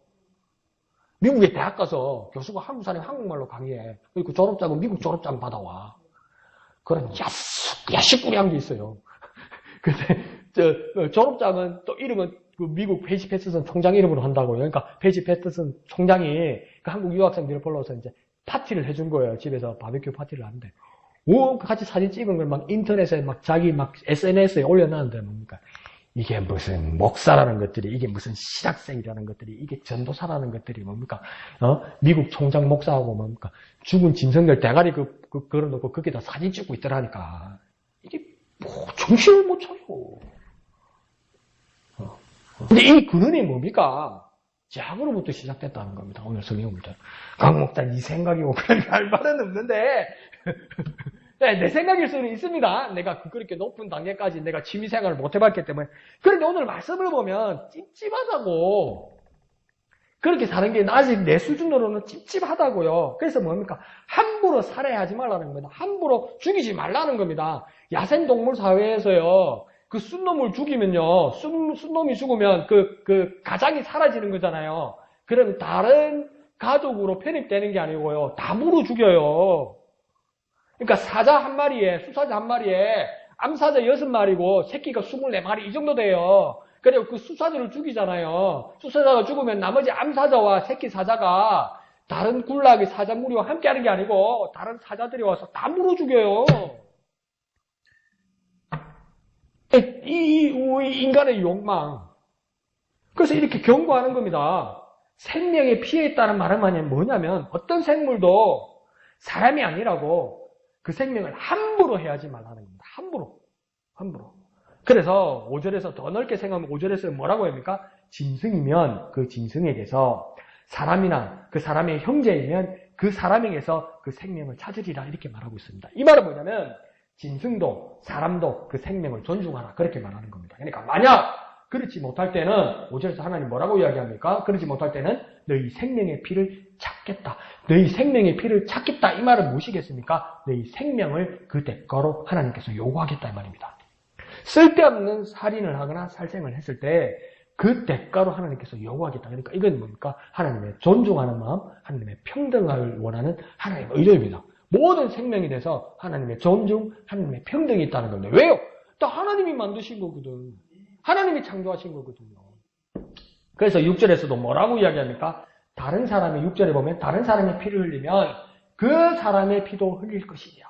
미국에 대학 가서 교수가 한국 사람이 한국말로 강의해. 그리고 졸업장은 미국 졸업장 받아와. 그런 야식꾸리한 게 있어요. 근데 졸업장은 또 이름은 그 미국 페이지 패터슨 총장 이름으로 한다고요. 그러니까 페이지 패터슨 총장이 그 한국 유학생들을 불러서 이제 파티를 해준 거예요. 집에서 바베큐 파티를 하는데. 오, 같이 사진 찍은 걸 막 인터넷에 막 자기 막 SNS에 올려놨는데 뭡니까? 이게 무슨 목사라는 것들이, 이게 무슨 신학생이라는 것들이, 이게 전도사라는 것들이 뭡니까? 미국 총장 목사하고 뭡니까? 죽은 짐승들 대가리 걸어놓고 거기다 사진 찍고 있더라니까. 이게 뭐 정신을 못 차려. 근데 이 근원이 뭡니까? 죄악으로부터 시작됐다는 겁니다. 오늘 성경 볼 때. 강 목사 네 생각이고 그런 할 말은 없는데 내 생각일 수는 있습니다. 내가 그렇게 높은 단계까지 내가 취미생활을 못 해봤기 때문에. 그런데 오늘 말씀을 보면 찝찝하다고. 그렇게 사는 게 아직 내 수준으로는 찝찝하다고요. 그래서 뭡니까? 함부로 살해하지 말라는 겁니다. 함부로 죽이지 말라는 겁니다. 야생동물 사회에서요. 그 순놈을 죽이면요. 순놈이 죽으면 그 가장이 사라지는 거잖아요. 그럼 다른 가족으로 편입되는 게 아니고요. 담으로 죽여요. 그러니까 사자 한 마리에, 수사자 한 마리에 암사자 6마리고 새끼가 24마리 이 정도 돼요. 그리고 그 수사자를 죽이잖아요. 수사자가 죽으면 나머지 암사자와 새끼 사자가 다른 굴락의 사자 무리와 함께 하는 게 아니고 다른 사자들이 와서 다 물어 죽여요. 이 인간의 욕망. 그래서 이렇게 경고하는 겁니다. 생명의 피해 있다는 말은 뭐냐면 어떤 생물도 사람이 아니라고 그 생명을 함부로 해하지 말라는 겁니다. 함부로. 그래서 5절에서 더 넓게 생각하면 5절에서 뭐라고 합니까? 짐승이면 그 짐승에게서 사람이나 그 사람의 형제이면 그 사람에게서 그 생명을 찾으리라 이렇게 말하고 있습니다. 이 말은 뭐냐면 짐승도 사람도 그 생명을 존중하라 그렇게 말하는 겁니다. 그러니까 만약 그렇지 못할 때는 5절에서 하나님 뭐라고 이야기합니까? 그렇지 못할 때는 너희 생명의 피를 찾겠다. 너희 생명의 피를 찾겠다. 이 말은 무엇이겠습니까? 너희 생명을 그 대가로 하나님께서 요구하겠다 이 말입니다. 쓸데없는 살인을 하거나 살생을 했을 때 그 대가로 하나님께서 요구하겠다. 그러니까 이건 뭡니까? 하나님의 존중하는 마음, 하나님의 평등을 원하는 하나님의 의도입니다. 모든 생명에 대해서 하나님의 존중, 하나님의 평등이 있다는 겁니다. 왜요? 또 하나님이 만드신 거거든. 하나님이 창조하신 거거든요. 그래서 6절에서도 뭐라고 이야기합니까? 다른 사람의 6절에 보면 다른 사람의 피를 흘리면 그 사람의 피도 흘릴 것이냐.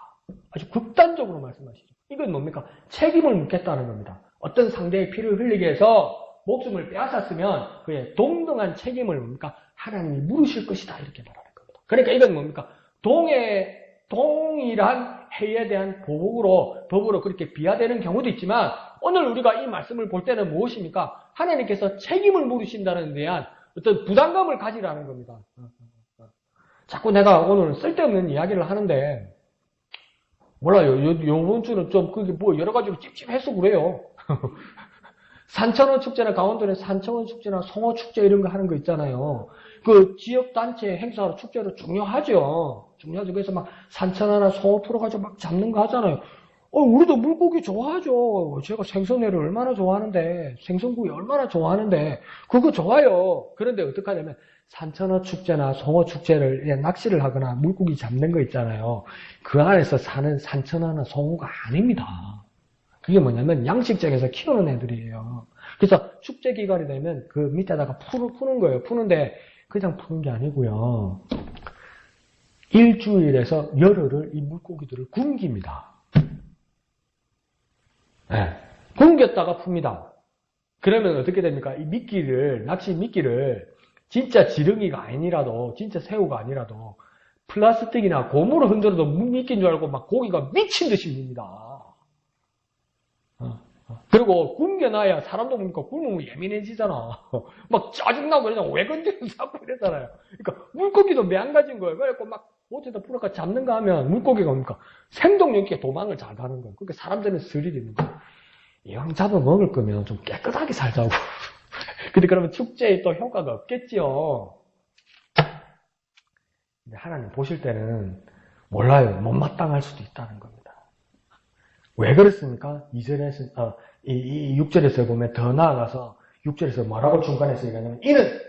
아주 극단적으로 말씀하시죠. 이건 뭡니까? 책임을 묻겠다는 겁니다. 어떤 상대의 피를 흘리게 해서 목숨을 빼앗았으면 그의 동등한 책임을 뭡니까? 하나님이 물으실 것이다. 이렇게 말하는 겁니다. 그러니까 이건 뭡니까? 동일한 해에 대한 법으로 그렇게 비하되는 경우도 있지만 오늘 우리가 이 말씀을 볼 때는 무엇입니까? 하나님께서 책임을 물으신다는 데 대한 어떤 부담감을 가지라는 겁니다. 자꾸 내가 오늘 쓸데없는 이야기를 하는데 몰라요. 요번 주는 좀 그게 뭐 여러 가지로 찝찝해서 그래요. 산천어 축제나 강원도는 산천어 축제나 송어 축제 이런 거 하는 거 있잖아요. 그 지역 단체 행사로 축제로 중요하죠. 그래서 막 산천어나 송어 풀어가지고 막 잡는 거 하잖아요. 우리도 물고기 좋아하죠. 제가 생선회를 얼마나 좋아하는데, 생선구이 얼마나 좋아하는데, 그거 좋아요. 그런데 어떡하냐면, 산천어 축제나 송어 축제를 낚시를 하거나 물고기 잡는 거 있잖아요. 그 안에서 사는 산천어나 송어가 아닙니다. 그게 뭐냐면 양식장에서 키우는 애들이에요. 그래서 축제 기간이 되면 그 밑에다가 푸는 거예요. 푸는데 그냥 푸는 게 아니고요. 일주일에서 열흘을 이 물고기들을 굶깁니다. 네. 굶겼다가 풉니다. 그러면 어떻게 됩니까? 이 낚시 미끼를 진짜 지렁이가 아니라도, 진짜 새우가 아니라도 플라스틱이나 고무를 흔들어도 미끼인 줄 알고 막 고기가 미친 듯이 뭅니다. 그리고 굶겨놔야 사람도 보니까 굶으면 예민해지잖아. 막 짜증나고 그냥 왜 건드리는 자꾸 이러잖아요. 그러니까 물고기도 매한가지인 거예요. 그래갖고 막 어디다 풀어가 잡는 거 하면 물고기가 뭡니까? 생동력 있게 도망을 잘 가는 거예요. 그러니까 사람들은 스릴이 있는 거예요. 이왕 잡아 먹을 거면 좀 깨끗하게 살자고. 근데 그러면 축제에 또 효과가 없겠지요. 근데 하나님 보실 때는 몰라요. 못마땅할 수도 있다는 겁니다. 왜 그렇습니까? 6절에서 보면 더 나아가서 6절에서 뭐라고 중간에서 얘기하냐면 이는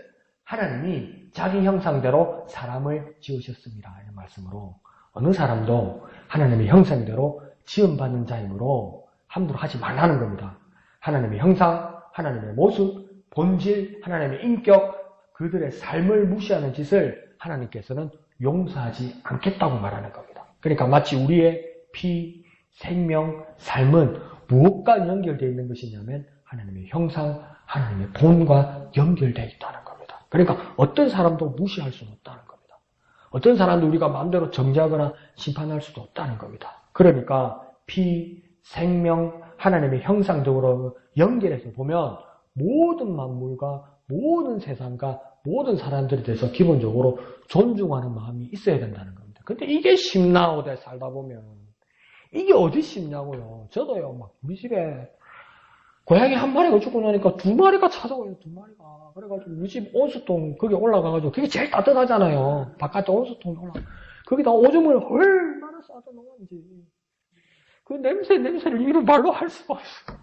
하나님이 자기 형상대로 사람을 지으셨습니다. 이런 말씀으로 어느 사람도 하나님의 형상대로 지음받는 자이므로 함부로 하지 말라는 겁니다. 하나님의 형상, 하나님의 모습, 본질, 하나님의 인격, 그들의 삶을 무시하는 짓을 하나님께서는 용서하지 않겠다고 말하는 겁니다. 그러니까 마치 우리의 피, 생명, 삶은 무엇과 연결되어 있는 것이냐면 하나님의 형상, 하나님의 본과 연결되어 있다는 겁니다. 그러니까 어떤 사람도 무시할 수는 없다는 겁니다. 어떤 사람도 우리가 마음대로 정죄하거나 심판할 수도 없다는 겁니다. 그러니까 피, 생명, 하나님의 형상적으로 연결해서 보면 모든 만물과 모든 세상과 모든 사람들에 대해서 기본적으로 존중하는 마음이 있어야 된다는 겁니다. 근데 이게 쉽나 어디 살다 보면 이게 어디 쉽냐고요. 저도요 막 우리 집에 고양이 한 마리가 죽고 나니까 두 마리가 찾아와요. 두 마리가. 그래가지고 우리 집 온수통 거기 올라가가지고 그게 제일 따뜻하잖아요. 바깥에 온수통에 올라가. 거기다 오줌을 얼마나 싸다 놓았는지. 그 냄새를 이런 말로 할 수가 없어.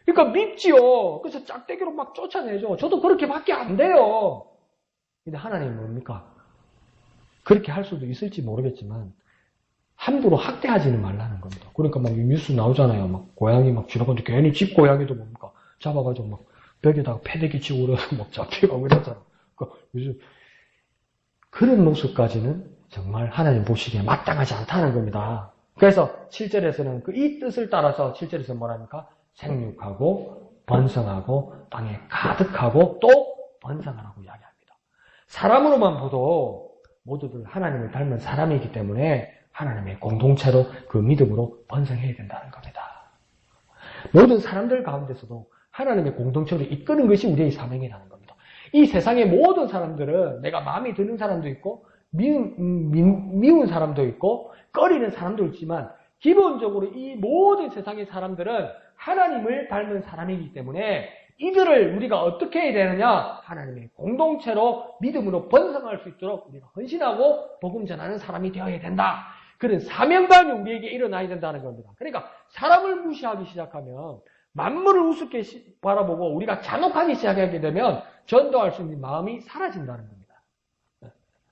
그러니까 밉지요. 그래서 짝대기로 막 쫓아내죠. 저도 그렇게밖에 안 돼요. 근데 하나님은 뭡니까? 그렇게 할 수도 있을지 모르겠지만 함부로 학대하지는 말라는 겁니다. 그러니까 막 뉴스 나오잖아요. 막 고양이 막 지나가는데 괜히 집 고양이도 뭡니까? 잡아가지고 막 벽에다가 패대기 치고 그래서 막 잡히고 그러잖아요. 그러니까 요즘 그런 모습까지는 정말 하나님 보시기에 마땅하지 않다는 겁니다. 그래서 7절에서는 그 이 뜻을 따라서 7절에서 뭐랍니까? 생육하고 번성하고 땅에 가득하고 또 번성하라고 이야기합니다. 사람으로만 봐도 모두들 하나님을 닮은 사람이기 때문에 하나님의 공동체로 그 믿음으로 번성해야 된다는 겁니다. 모든 사람들 가운데서도 하나님의 공동체로 이끄는 것이 우리의 사명이라는 겁니다. 이 세상의 모든 사람들은 내가 마음에 드는 사람도 있고 미운 사람도 있고 꺼리는 사람도 있지만 기본적으로 이 모든 세상의 사람들은 하나님을 닮은 사람이기 때문에 이들을 우리가 어떻게 해야 되느냐? 하나님의 공동체로 믿음으로 번성할 수 있도록 우리가 헌신하고 복음 전하는 사람이 되어야 된다. 그런 사명감이 우리에게 일어나야 된다는 겁니다. 그러니까 사람을 무시하기 시작하면 만물을 우습게 바라보고 우리가 잔혹하기 시작하게 되면 전도할 수 있는 마음이 사라진다는 겁니다.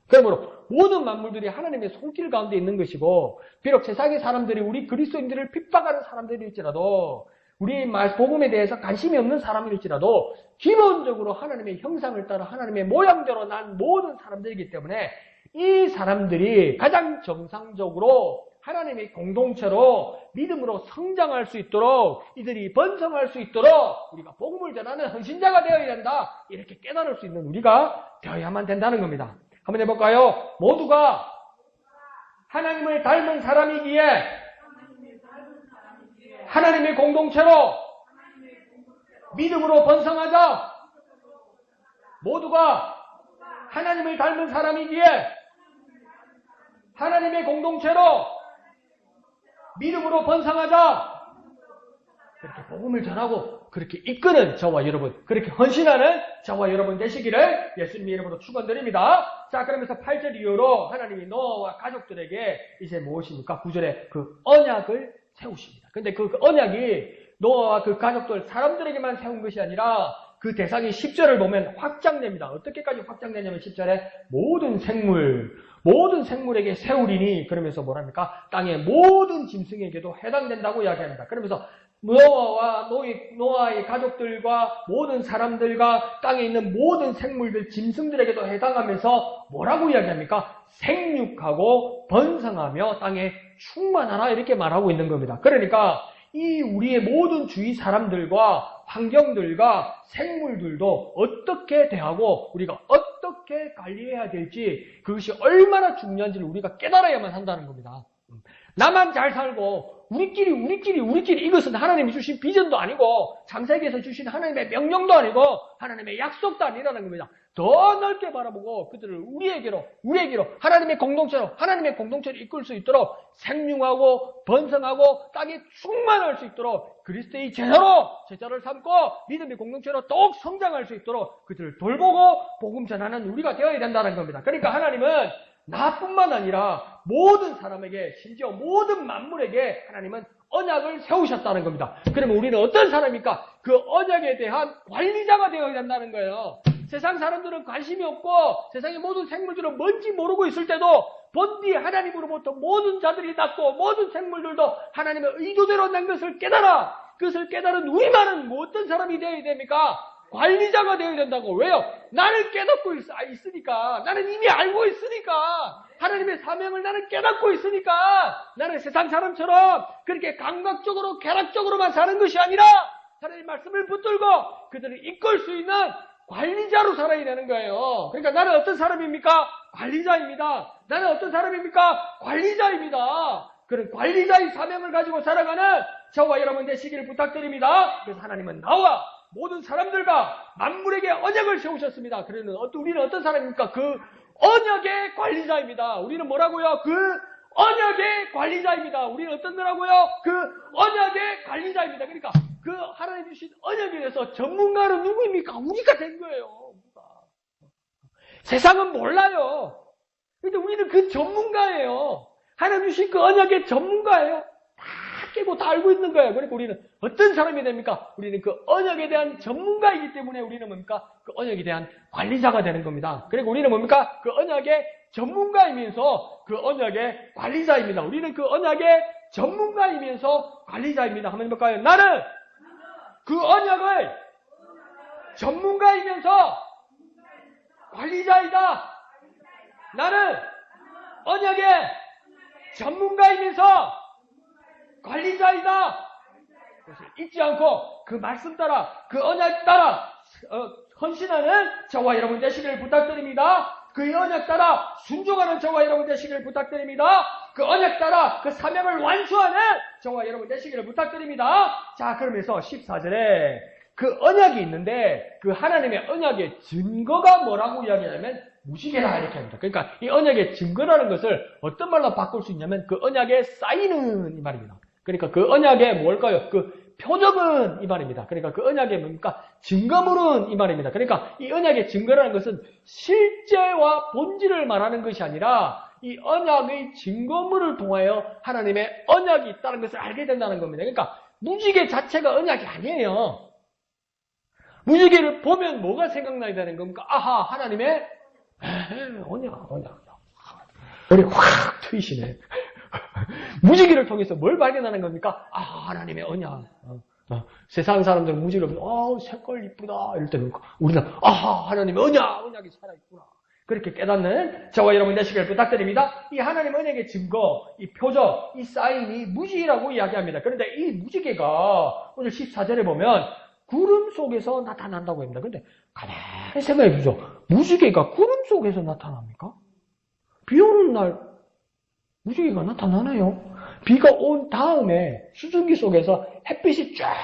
그러므로 모든 만물들이 하나님의 손길 가운데 있는 것이고 비록 세상의 사람들이 우리 그리스도인들을 핍박하는 사람들일지라도 우리의 복음에 대해서 관심이 없는 사람일지라도 기본적으로 하나님의 형상을 따라 하나님의 모양대로 난 모든 사람들이기 때문에 이 사람들이 가장 정상적으로 하나님의 공동체로 믿음으로 성장할 수 있도록 이들이 번성할 수 있도록 우리가 복음을 전하는 헌신자가 되어야 된다. 이렇게 깨달을 수 있는 우리가 되어야만 된다는 겁니다. 한번 해볼까요? 모두가 하나님을 닮은 사람이기에 하나님의 공동체로 믿음으로 번성하자. 모두가 하나님을 닮은 사람이기에 하나님의 공동체로 믿음으로 번성하자. 그렇게 복음을 전하고 그렇게 이끄는 저와 여러분, 그렇게 헌신하는 저와 여러분 되시기를 예수님의 이름으로 축원드립니다. 자, 그러면서 8절 이후로 하나님이 노아와 가족들에게 이제 무엇입니까? 9절에 그 언약을 세우십니다. 근데 그 언약이 노아와 그 가족들 사람들에게만 세운 것이 아니라 그 대상이 10절을 보면 확장됩니다. 어떻게까지 확장되냐면 10절에 모든 생물에게 세우리니 그러면서 뭐랍니까? 땅의 모든 짐승에게도 해당된다고 이야기합니다. 그러면서 노아의 가족들과 모든 사람들과 땅에 있는 모든 생물들, 짐승들에게도 해당하면서 뭐라고 이야기합니까? 생육하고 번성하며 땅에 충만하라 이렇게 말하고 있는 겁니다. 그러니까 이 우리의 모든 주위 사람들과 환경들과 생물들도 어떻게 대하고 우리가 어떻게 관리해야 될지 그것이 얼마나 중요한지를 우리가 깨달아야만 한다는 겁니다. 나만 잘 살고 우리끼리 이것은 하나님이 주신 비전도 아니고 창세기에서 주신 하나님의 명령도 아니고 하나님의 약속도 아니라는 겁니다. 더 넓게 바라보고 그들을 우리에게로 하나님의 공동체로 이끌 수 있도록 생육하고 번성하고 땅에 충만할 수 있도록 그리스도의 제자를 삼고 믿음의 공동체로 더욱 성장할 수 있도록 그들을 돌보고 복음 전하는 우리가 되어야 된다는 겁니다. 그러니까 하나님은 나뿐만 아니라 모든 사람에게 심지어 모든 만물에게 하나님은 언약을 세우셨다는 겁니다. 그러면 우리는 어떤 사람입니까? 그 언약에 대한 관리자가 되어야 된다는 거예요. 세상 사람들은 관심이 없고 세상의 모든 생물들은 뭔지 모르고 있을 때도 본디 하나님으로부터 모든 자들이 낳고 모든 생물들도 하나님의 의도대로 난 것을 깨달아. 그것을 깨달은 우리만은 어떤 사람이 되어야 됩니까? 관리자가 되어야 된다고. 왜요? 나는 깨닫고 있으니까. 나는 이미 알고 있으니까. 하나님의 사명을 나는 깨닫고 있으니까. 나는 세상 사람처럼 그렇게 감각적으로 쾌락적으로만 사는 것이 아니라 하나님 말씀을 붙들고 그들을 이끌 수 있는 관리자로 살아야 되는 거예요. 그러니까 나는 어떤 사람입니까? 관리자입니다. 나는 어떤 사람입니까? 관리자입니다. 그런 관리자의 사명을 가지고 살아가는 저와 여러분 되시기를 부탁드립니다. 그래서 하나님은 나와 모든 사람들과 만물에게 언약을 세우셨습니다. 그러면 우리는 어떤 사람입니까? 그 언약의 관리자입니다. 우리는 뭐라고요? 그 언약의 관리자입니다. 우리는 어떤 거라고요? 그 언약의 관리자입니다. 그러니까 그 하나님 주신 언약에 대해서 전문가는 누구입니까? 우리가 된 거예요. 세상은 몰라요. 근데 우리는 그 전문가예요. 하나님 주신 그 언약의 전문가예요. 다 깨고 다 알고 있는 거예요. 그러니까 우리는 어떤 사람이 됩니까? 우리는 그 언약에 대한 전문가이기 때문에 우리는 뭡니까? 그 언약에 대한 관리자가 되는 겁니다. 그리고 우리는 뭡니까? 그 언약의 전문가이면서 그 언약의 관리자입니다. 우리는 그 언약의 전문가이면서 관리자입니다. 한번 해볼까요? 나는 그 언약을 전문가이면서 관리자이다. 나는 언약의 전문가이면서 관리자이다. 그래서 잊지 않고 그 말씀 따라 그 언약 따라 헌신하는 저와 여러분 되시기를 부탁드립니다. 그 언약 따라 순종하는 저와 여러분 되시기를 부탁드립니다. 그 언약 따라 그 사명을 완수하는 저와 여러분 되시기를 부탁드립니다. 자, 그러면서 14절에 그 언약이 있는데 그 하나님의 언약의 증거가 뭐라고 이야기하냐면 무시개라 이렇게 합니다. 그러니까 이 언약의 증거라는 것을 어떤 말로 바꿀 수 있냐면 그 언약의 사인은 이 말입니다. 그러니까 그 언약의 뭘까요? 그 표적은 이 말입니다. 그러니까 그 언약의 뭡니까? 증거물은 이 말입니다. 그러니까 이 언약의 증거라는 것은 실제와 본질을 말하는 것이 아니라 이 언약의 증거물을 통하여 하나님의 언약이 있다는 것을 알게 된다는 겁니다. 그러니까 무지개 자체가 언약이 아니에요. 무지개를 보면 뭐가 생각나야 되는 겁니까? 아하, 하나님의 언약. 머리 확 트이시네. 무지개를 통해서 뭘 발견하는 겁니까? 아, 하나님의 언약. 세상 사람들은 무지개를 보면, 색깔 이쁘다. 이럴 때는 우리는, 아하, 하나님의 언약이 살아있구나. 그렇게 깨닫는 저와 여러분 되시길 부탁드립니다. 이 하나님의 언약의 증거, 이 표적, 이 사인이 무지개라고 이야기합니다. 그런데 이 무지개가 오늘 14절에 보면 구름 속에서 나타난다고 합니다. 그런데 가만히 생각해 보죠. 무지개가 구름 속에서 나타납니까? 비 오는 날 무지개가 나타나나요? 비가 온 다음에 수증기 속에서 햇빛이 쫙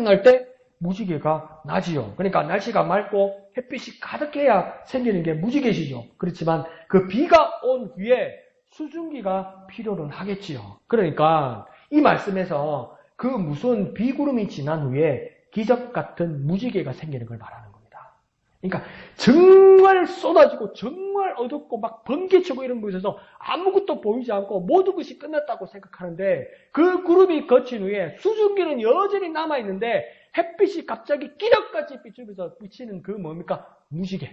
날 때 무지개가 나지요. 그러니까 날씨가 맑고 햇빛이 가득해야 생기는 게 무지개시죠. 그렇지만 그 비가 온 후에 수증기가 필요는 하겠지요. 그러니까 이 말씀에서 그 무슨 비구름이 지난 후에 기적 같은 무지개가 생기는 걸 말하는 겁니다. 그러니까 정말 쏟아지고 정말 어둡고 막 번개치고 이런 곳에서 아무것도 보이지 않고 모든 것이 끝났다고 생각하는데 그 구름이 거친 후에 수증기는 여전히 남아있는데 햇빛이 갑자기 기적같이 비추면서 비치는 그 뭡니까? 무지개.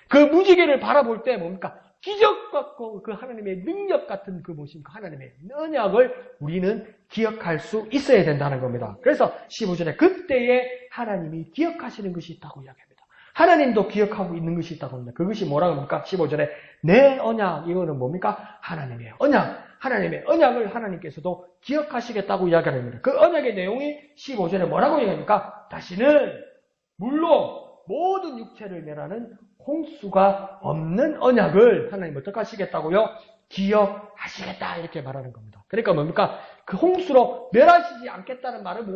그 무지개를 바라볼 때 뭡니까? 기적 같고 그 하나님의 능력 같은 그 무엇입니까? 하나님의 언약을 우리는 기억할 수 있어야 된다는 겁니다. 그래서 15절에 그때에 하나님이 기억하시는 것이 있다고 이야기합니다. 하나님도 기억하고 있는 것이 있다고 합니다. 그것이 뭐라고 합니까? 15절에 내 언약, 이거는 뭡니까? 하나님의 언약. 하나님의 언약을 하나님께서도 기억하시겠다고 이야기합니다. 그 언약의 내용이 15절에 뭐라고 이야기합니까? 다시는 물로 모든 육체를 멸하는 홍수가 없는 언약을 하나님 어떻게 하시겠다고요? 기억하시겠다 이렇게 말하는 겁니다. 그러니까 뭡니까? 그 홍수로 멸하시지 않겠다는 말은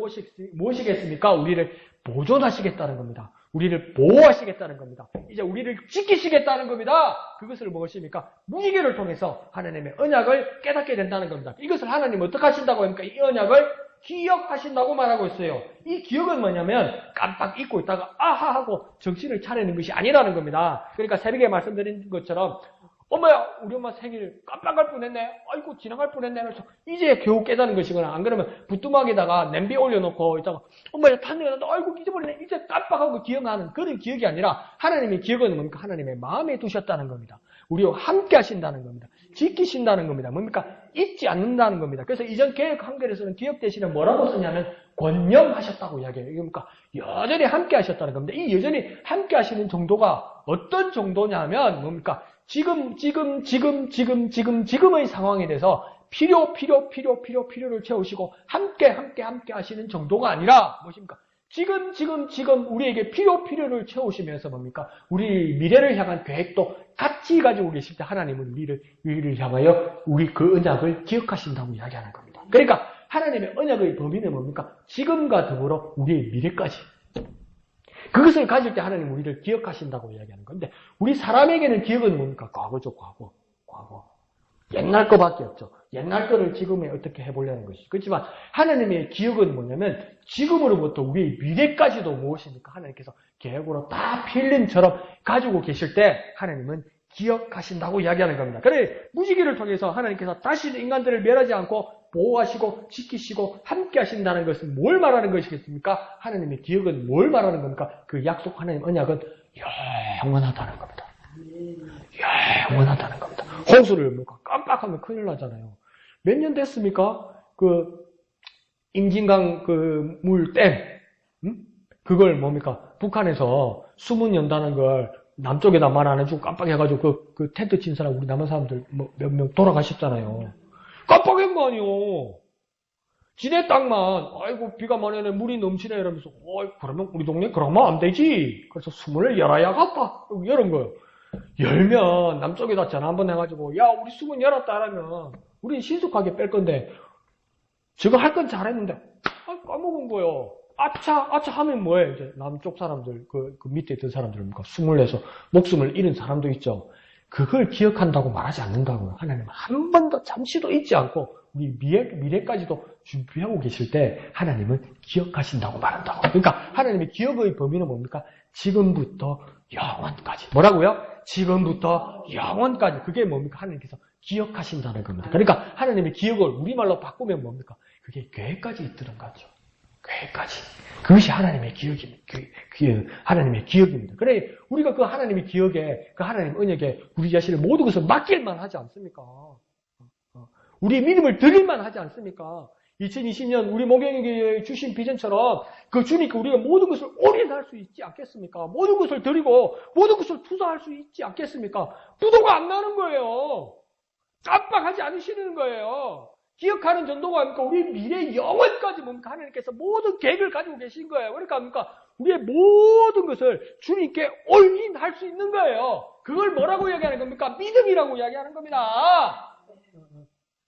무엇이겠습니까? 우리를 보존하시겠다는 겁니다. 우리를 보호하시겠다는 겁니다. 이제 우리를 지키시겠다는 겁니다. 그것을 무엇입니까? 무지개를 통해서 하나님의 언약을 깨닫게 된다는 겁니다. 이것을 하나님 어떻게 하신다고 합니까? 이 언약을 기억하신다고 말하고 있어요. 이 기억은 뭐냐면 깜빡 잊고 있다가 아하 하고 정신을 차리는 것이 아니라는 겁니다. 그러니까 새벽에 말씀드린 것처럼 엄마야 우리 엄마 생일 깜빡할 뻔했네. 아이고 지나갈 뻔했네. 그래서 이제 겨우 깨닫는 것이거나 안 그러면 부뚜막에다가 냄비 올려놓고 있다가 엄마야 탄내가 난다. 아이고 잊어버리네. 이제 깜빡하고 기억하는 그런 기억이 아니라 하나님의 기억은 뭡니까? 하나님의 마음에 두셨다는 겁니다. 우리와 함께 하신다는 겁니다. 지키신다는 겁니다. 뭡니까? 잊지 않는다는 겁니다. 그래서 이전 개혁 한글에서는 기억 대신에 뭐라고 쓰냐면 권념하셨다고 이야기해요. 그러니까 여전히 함께 하셨다는 겁니다. 이 여전히 함께 하시는 정도가 어떤 정도냐면 뭡니까? 지금의 상황에 대해서 필요를 채우시고 함께 하시는 정도가 아니라 무엇입니까? 지금 우리에게 필요를 채우시면서 뭡니까? 우리 미래를 향한 계획도 같이 가지고 계실 때 하나님은 우리를 향하여 우리 그 언약을 기억하신다고 이야기하는 겁니다. 그러니까 하나님의 언약의 범위는 뭡니까? 지금과 더불어 우리의 미래까지. 그것을 가질 때 하나님 우리를 기억하신다고 이야기하는 건데, 우리 사람에게는 기억은 뭡니까? 과거죠, 과거. 옛날 거밖에 없죠. 옛날 거를 지금에 어떻게 해보려는 것이죠. 그렇지만 하나님의 기억은 뭐냐면 지금으로부터 우리의 미래까지도 무엇입니까? 하나님께서 계획으로 다 필름처럼 가지고 계실 때 하나님은 기억하신다고 이야기하는 겁니다. 그래 무지개를 통해서 하나님께서 다시 인간들을 멸하지 않고 보호하시고 지키시고 함께 하신다는 것은 뭘 말하는 것이겠습니까? 하나님의 기억은 뭘 말하는 겁니까? 그 약속 하나님 언약은 영원하다는 겁니다. 영원하다는 겁니다. 홍수를 깜빡하면 큰일 나잖아요. 몇 년 됐습니까? 임진강 물댐, 그걸 뭡니까? 북한에서 수문 연다는 걸 남쪽에다 말 안 해주고 깜빡해가지고 그 텐트 친 사람, 우리 남한 사람들 몇 명 돌아가셨잖아요. 깜빡한 거 아니요. 지네 땅만, 아이고, 비가 많이 오네, 물이 넘치네, 이러면서, 그러면 우리 동네 그러면 안 되지. 그래서 수문을 열어야겠다. 열은 거예요. 열면 남쪽에다 전화 한번 해가지고, 야, 우리 수문 열었다 하면, 우린 신속하게 뺄 건데, 저거 할 건 잘했는데, 까먹은 거예요. 아차 하면 뭐예요? 이제 남쪽 사람들, 그 밑에 있던 사람들입니까? 숨을 내서 목숨을 잃은 사람도 있죠. 그걸 기억한다고 말하지 않는다고요. 하나님은 한 번도 잠시도 잊지 않고 우리 미래까지도 준비하고 계실 때 하나님은 기억하신다고 말한다고. 그러니까 하나님의 기억의 범위는 뭡니까? 지금부터 영원까지. 뭐라고요? 지금부터 영원까지. 그게 뭡니까? 하나님께서 기억하신다는 겁니다. 그러니까 하나님의 기억을 우리말로 바꾸면 뭡니까? 그게 계획까지 있더란 거죠. 계획까지. 그것이 하나님의 하나님의 기억입니다. 그래, 우리가 그 하나님의 기억에, 그 하나님 언약에 우리 자신의 모든 것을 맡길만 하지 않습니까? 우리의 믿음을 드릴만 하지 않습니까? 2020년 우리 목영에게 주신 비전처럼 그 주니까 우리가 모든 것을 올인할 수 있지 않겠습니까? 모든 것을 드리고 모든 것을 투자할 수 있지 않겠습니까? 부도가 안 나는 거예요. 깜빡하지 않으시는 거예요. 기억하는 정도가 아닙니까? 우리의 미래 영원까지 뭡니까? 하나님께서 모든 계획을 가지고 계신 거예요. 그러니까 뭡니까? 우리의 모든 것을 주님께 올인할 수 있는 거예요. 그걸 뭐라고 이야기하는 겁니까? 믿음이라고 이야기하는 겁니다.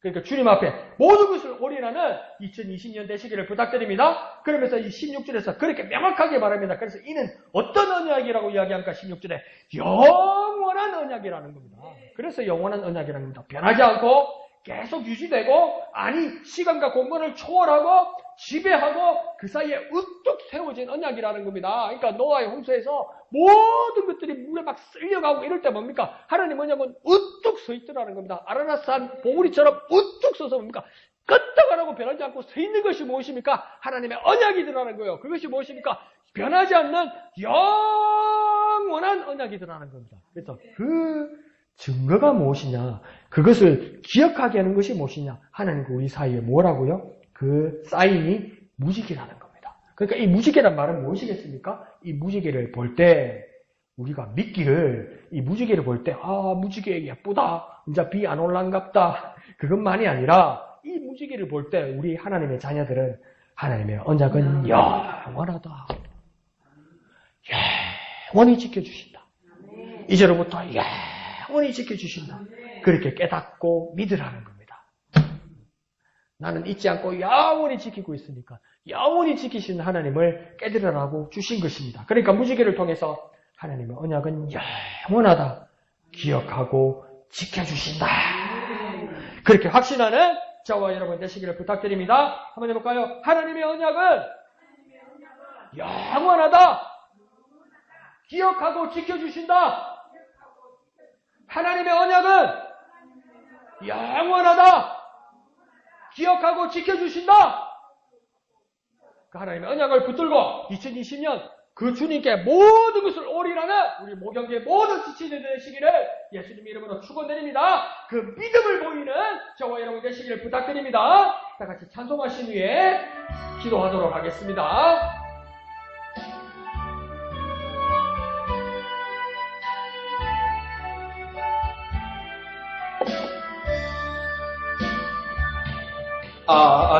그러니까 주님 앞에 모든 것을 올인하는 2020년 되시기를 부탁드립니다. 그러면서 이 16절에서 그렇게 명확하게 말합니다. 그래서 이는 어떤 언약이라고 이야기합니까? 16절에 영원한 언약이라는 겁니다. 그래서 영원한 언약이라는 겁니다. 변하지 않고 계속 유지되고, 아니 시간과 공간을 초월하고 지배하고 그 사이에 우뚝 세워진 언약이라는 겁니다. 그러니까 노아의 홍수에서 모든 것들이 물에 막 쓸려가고 이럴 때 뭡니까? 하나님 언약은 우뚝 서 있더라는 겁니다. 아라라산 봉우리처럼 우뚝 서서 뭡니까? 끄떡하라고 변하지 않고 서 있는 것이 무엇입니까? 하나님의 언약이더라는 거예요. 그것이 무엇입니까? 변하지 않는 영원한 언약이더라는 겁니다. 그래서 그 증거가 무엇이냐? 그것을 기억하게 하는 것이 무엇이냐? 하나님과 우리 사이에 뭐라고요? 그 사인이 무지개라는 겁니다. 그러니까 이 무지개란 말은 무엇이겠습니까? 이 무지개를 볼 때 우리가 믿기를, 이 무지개를 볼 때 무지개 예쁘다. 이제 비 안 올란갑다. 그것만이 아니라 이 무지개를 볼 때 우리 하나님의 자녀들은 하나님의 언약은 영원하다. 영원히 지켜주신다. 이제로부터 영원히 지켜주신다. 그렇게 깨닫고 믿으라는 겁니다. 나는 잊지 않고 영원히 지키고 있으니까 영원히 지키시는 하나님을 깨달으라고 주신 것입니다. 그러니까 무지개를 통해서 하나님의 언약은 영원하다. 기억하고 지켜주신다. 그렇게 확신하는 저와 여러분 되시기를 부탁드립니다. 한번 해볼까요? 하나님의 언약은 영원하다. 기억하고 지켜주신다. 하나님의 언약은 영원하다. 기억하고 지켜주신다. 그 하나님의 언약을 붙들고 2020년 그 주님께 모든 것을 올인하는 우리 모경계 모든 지체들 되시기를 예수님 이름으로 축원드립니다. 그 믿음을 보이는 저와 여러분 되시기를 부탁드립니다. 다 같이 찬송하신 후에 기도하도록 하겠습니다.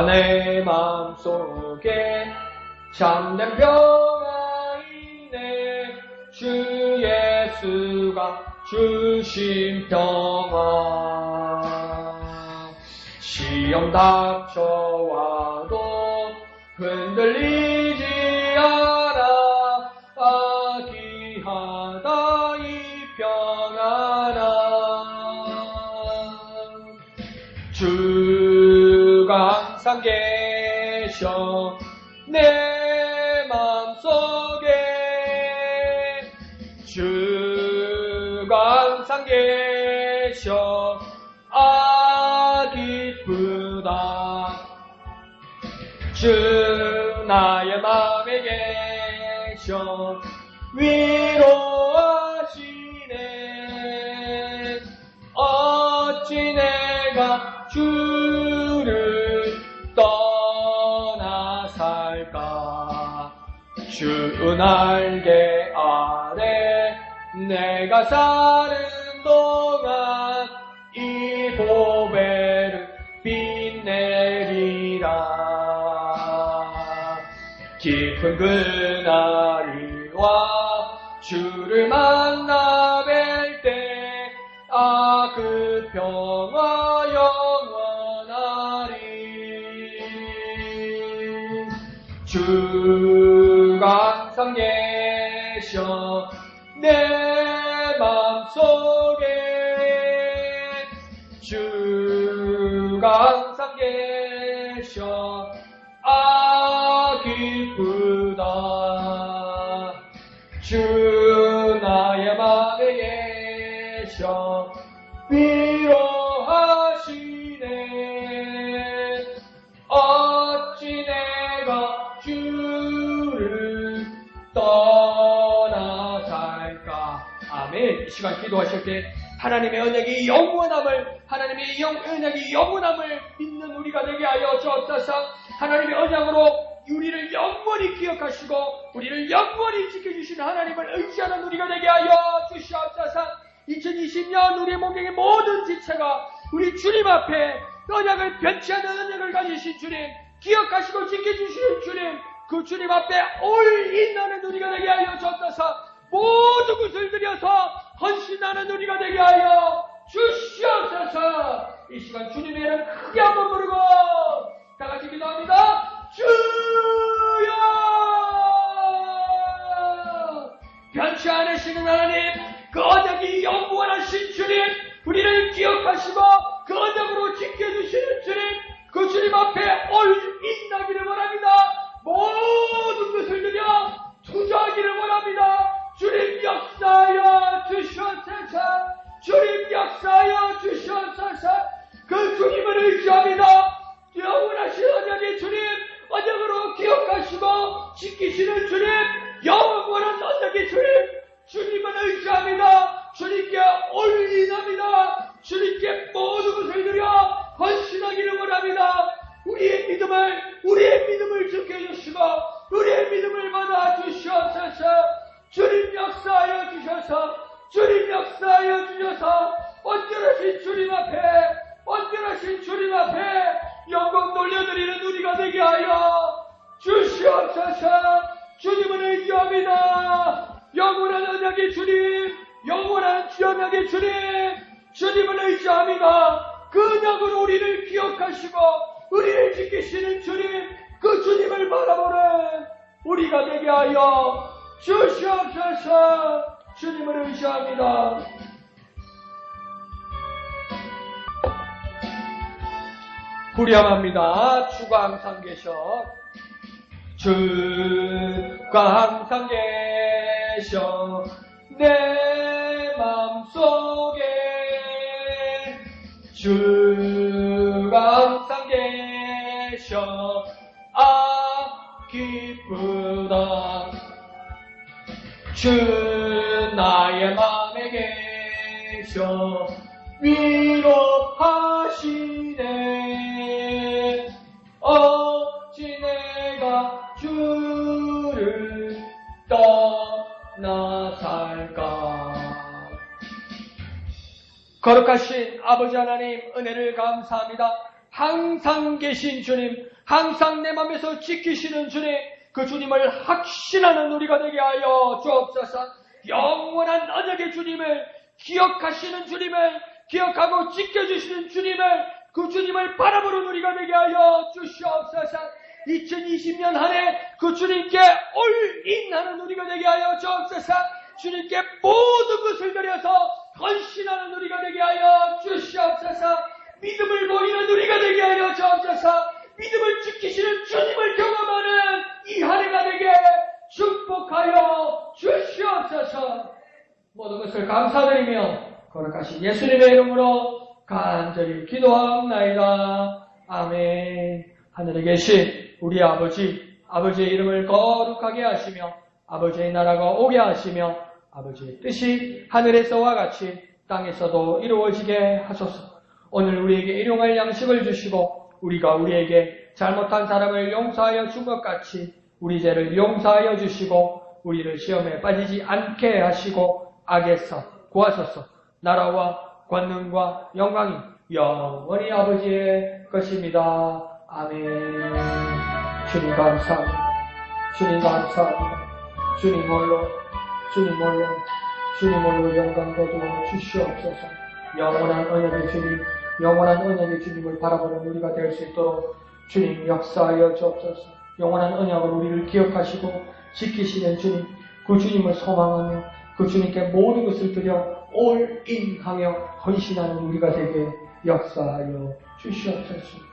내 마음속에 참된 평안이네. 주 예수가 주신 평안. 시험 닥쳐와도 흔들리지 않아. 귀하다 이 평안아. 주가 항상 계셔 내 마음속에. 주가 항상 계셔 기쁘다. 주 나의 마음에 계셔 위로하시네. 어찌 내가 주를 떠나 살까. 주 날개 아래 내가 사는 동안 이 보배를 빛내리라. 깊은 그날이 와 주를 만나 뵐 때 그 평화 영원하리. 주가 항상 계셔 내 마음속에. 주가 항상 계셔 기쁘다. 주 나의 마음에 계셔 위로하시네. 어찌 내가 주를 떠나 살까. 아멘. 이 시간 기도하실 때 하나님의 언약이 영원함을, 하나님의 언약이 영원함을 믿는 우리가 되게 하여 주옵소서. 하나님의 언약으로 우리를 영원히 기억하시고 우리를 영원히 지켜주시는 하나님을 의지하는 우리가 되게 하여 주시옵소서. 2020년 우리의 몸경의 모든 지체가 우리 주님 앞에 언약을 변치 않는 언약을 가지신 주님, 기억하시고 지켜주시는 주님, 그 주님 앞에 올인하는 우리가 되게 하여 주옵소서. 모든 것을 들여서 헌신하는 우리가 되게 하여 주시옵소서. 이 시간 주님의 이름 크게 한번 부르고 다 같이 기도합니다. 주여! 변치 않으시는 하나님, 그 언약이 영원하신 주님, 우리를 기억하시고 그 언약으로 지켜주시는 주님, 그 주님 앞에 올인하기를 원합니다. 모든 것을 들여 투자하기를 원합니다. 주님 역사하여 주시옵소서. 주님 역사하여 주시옵소서. 그 주님을 의지합니다. 영원하신 언약의 주님, 언약으로 기억하시고 지키시는 주님, 영원한 언약의 주님, 주님을 의지합니다. 주님께 올인합니다. 주님께 모든 것을 드려 헌신하기를 원합니다. 우리의 믿음을 지켜주시고 우리의 믿음을 받아 주시옵소서. 주님 역사하여 주셔서, 주님 역사하여 주셔서 온전하신 주님 앞에 영광 돌려드리는 우리가 되게 하여 주시옵소서. 주님을 의지합니다. 영원한 언약의 주님, 영원한 언약의 주님, 주님을 의지합니다. 그 언약으로 우리를 기억하시고 우리를 지키시는 주님, 그 주님을 바라보는 우리가 되게 하여 주시옵소서. 주님을 의지합니다. 후렴합니다. 주가 항상 계셔. 주가 항상 계셔 내 마음속에. 주가 항상 계셔 기쁘다. 주 나의 마음에 계셔 위로하시네. 어찌 내가 주를 떠나 살까. 거룩하신 아버지 하나님, 은혜를 감사합니다. 항상 계신 주님, 항상 내 맘에서 지키시는 주님, 그 주님을 확신하는 우리가 되게 하여 주옵소서. 영원한 언약의 주님을 기억하시는 주님을, 기억하고 지켜주시는 주님을, 그 주님을 바라보는 우리가 되게 하여 주시옵소서. 2020년 한 해 그 주님께 올인하는 우리가 되게 하여 주옵소서. 주님께 모든 것을 드려서 헌신하는 우리가 되게 하여 주시옵소서. 믿음을 보이는 우리가 되게 하여 주옵소서. 믿음을 지키시는 주님을 경험하는 이 한 해가 되게 축복하여 주시옵소서. 모든 것을 감사드리며 거룩하신 예수님의 이름으로 간절히 기도하옵나이다. 아멘. 하늘에 계신 우리 아버지의 이름을 거룩하게 하시며 아버지의 나라가 오게 하시며 아버지의 뜻이 하늘에서와 같이 땅에서도 이루어지게 하소서. 오늘 우리에게 일용할 양식을 주시고 우리가 우리에게 잘못한 사람을 용서하여 준 것 같이 우리 죄를 용서하여 주시고 우리를 시험에 빠지지 않게 하시고 악에서 구하소서. 나라와 권능과 영광이 영원히 아버지의 것입니다. 아멘. 주님 감사합니다. 주님 감사합니다. 주님 홀로 영광 거두어 주시옵소서. 영원한 언약의 주님을 바라보는 우리가 될 수 있도록 주님 역사하여 주옵소서. 영원한 언약으로 우리를 기억하시고 지키시는 주님, 그 주님을 소망하며 그 주님께 모든 것을 드려 올인하며 헌신하는 우리가 되게 역사하여 주시옵소서.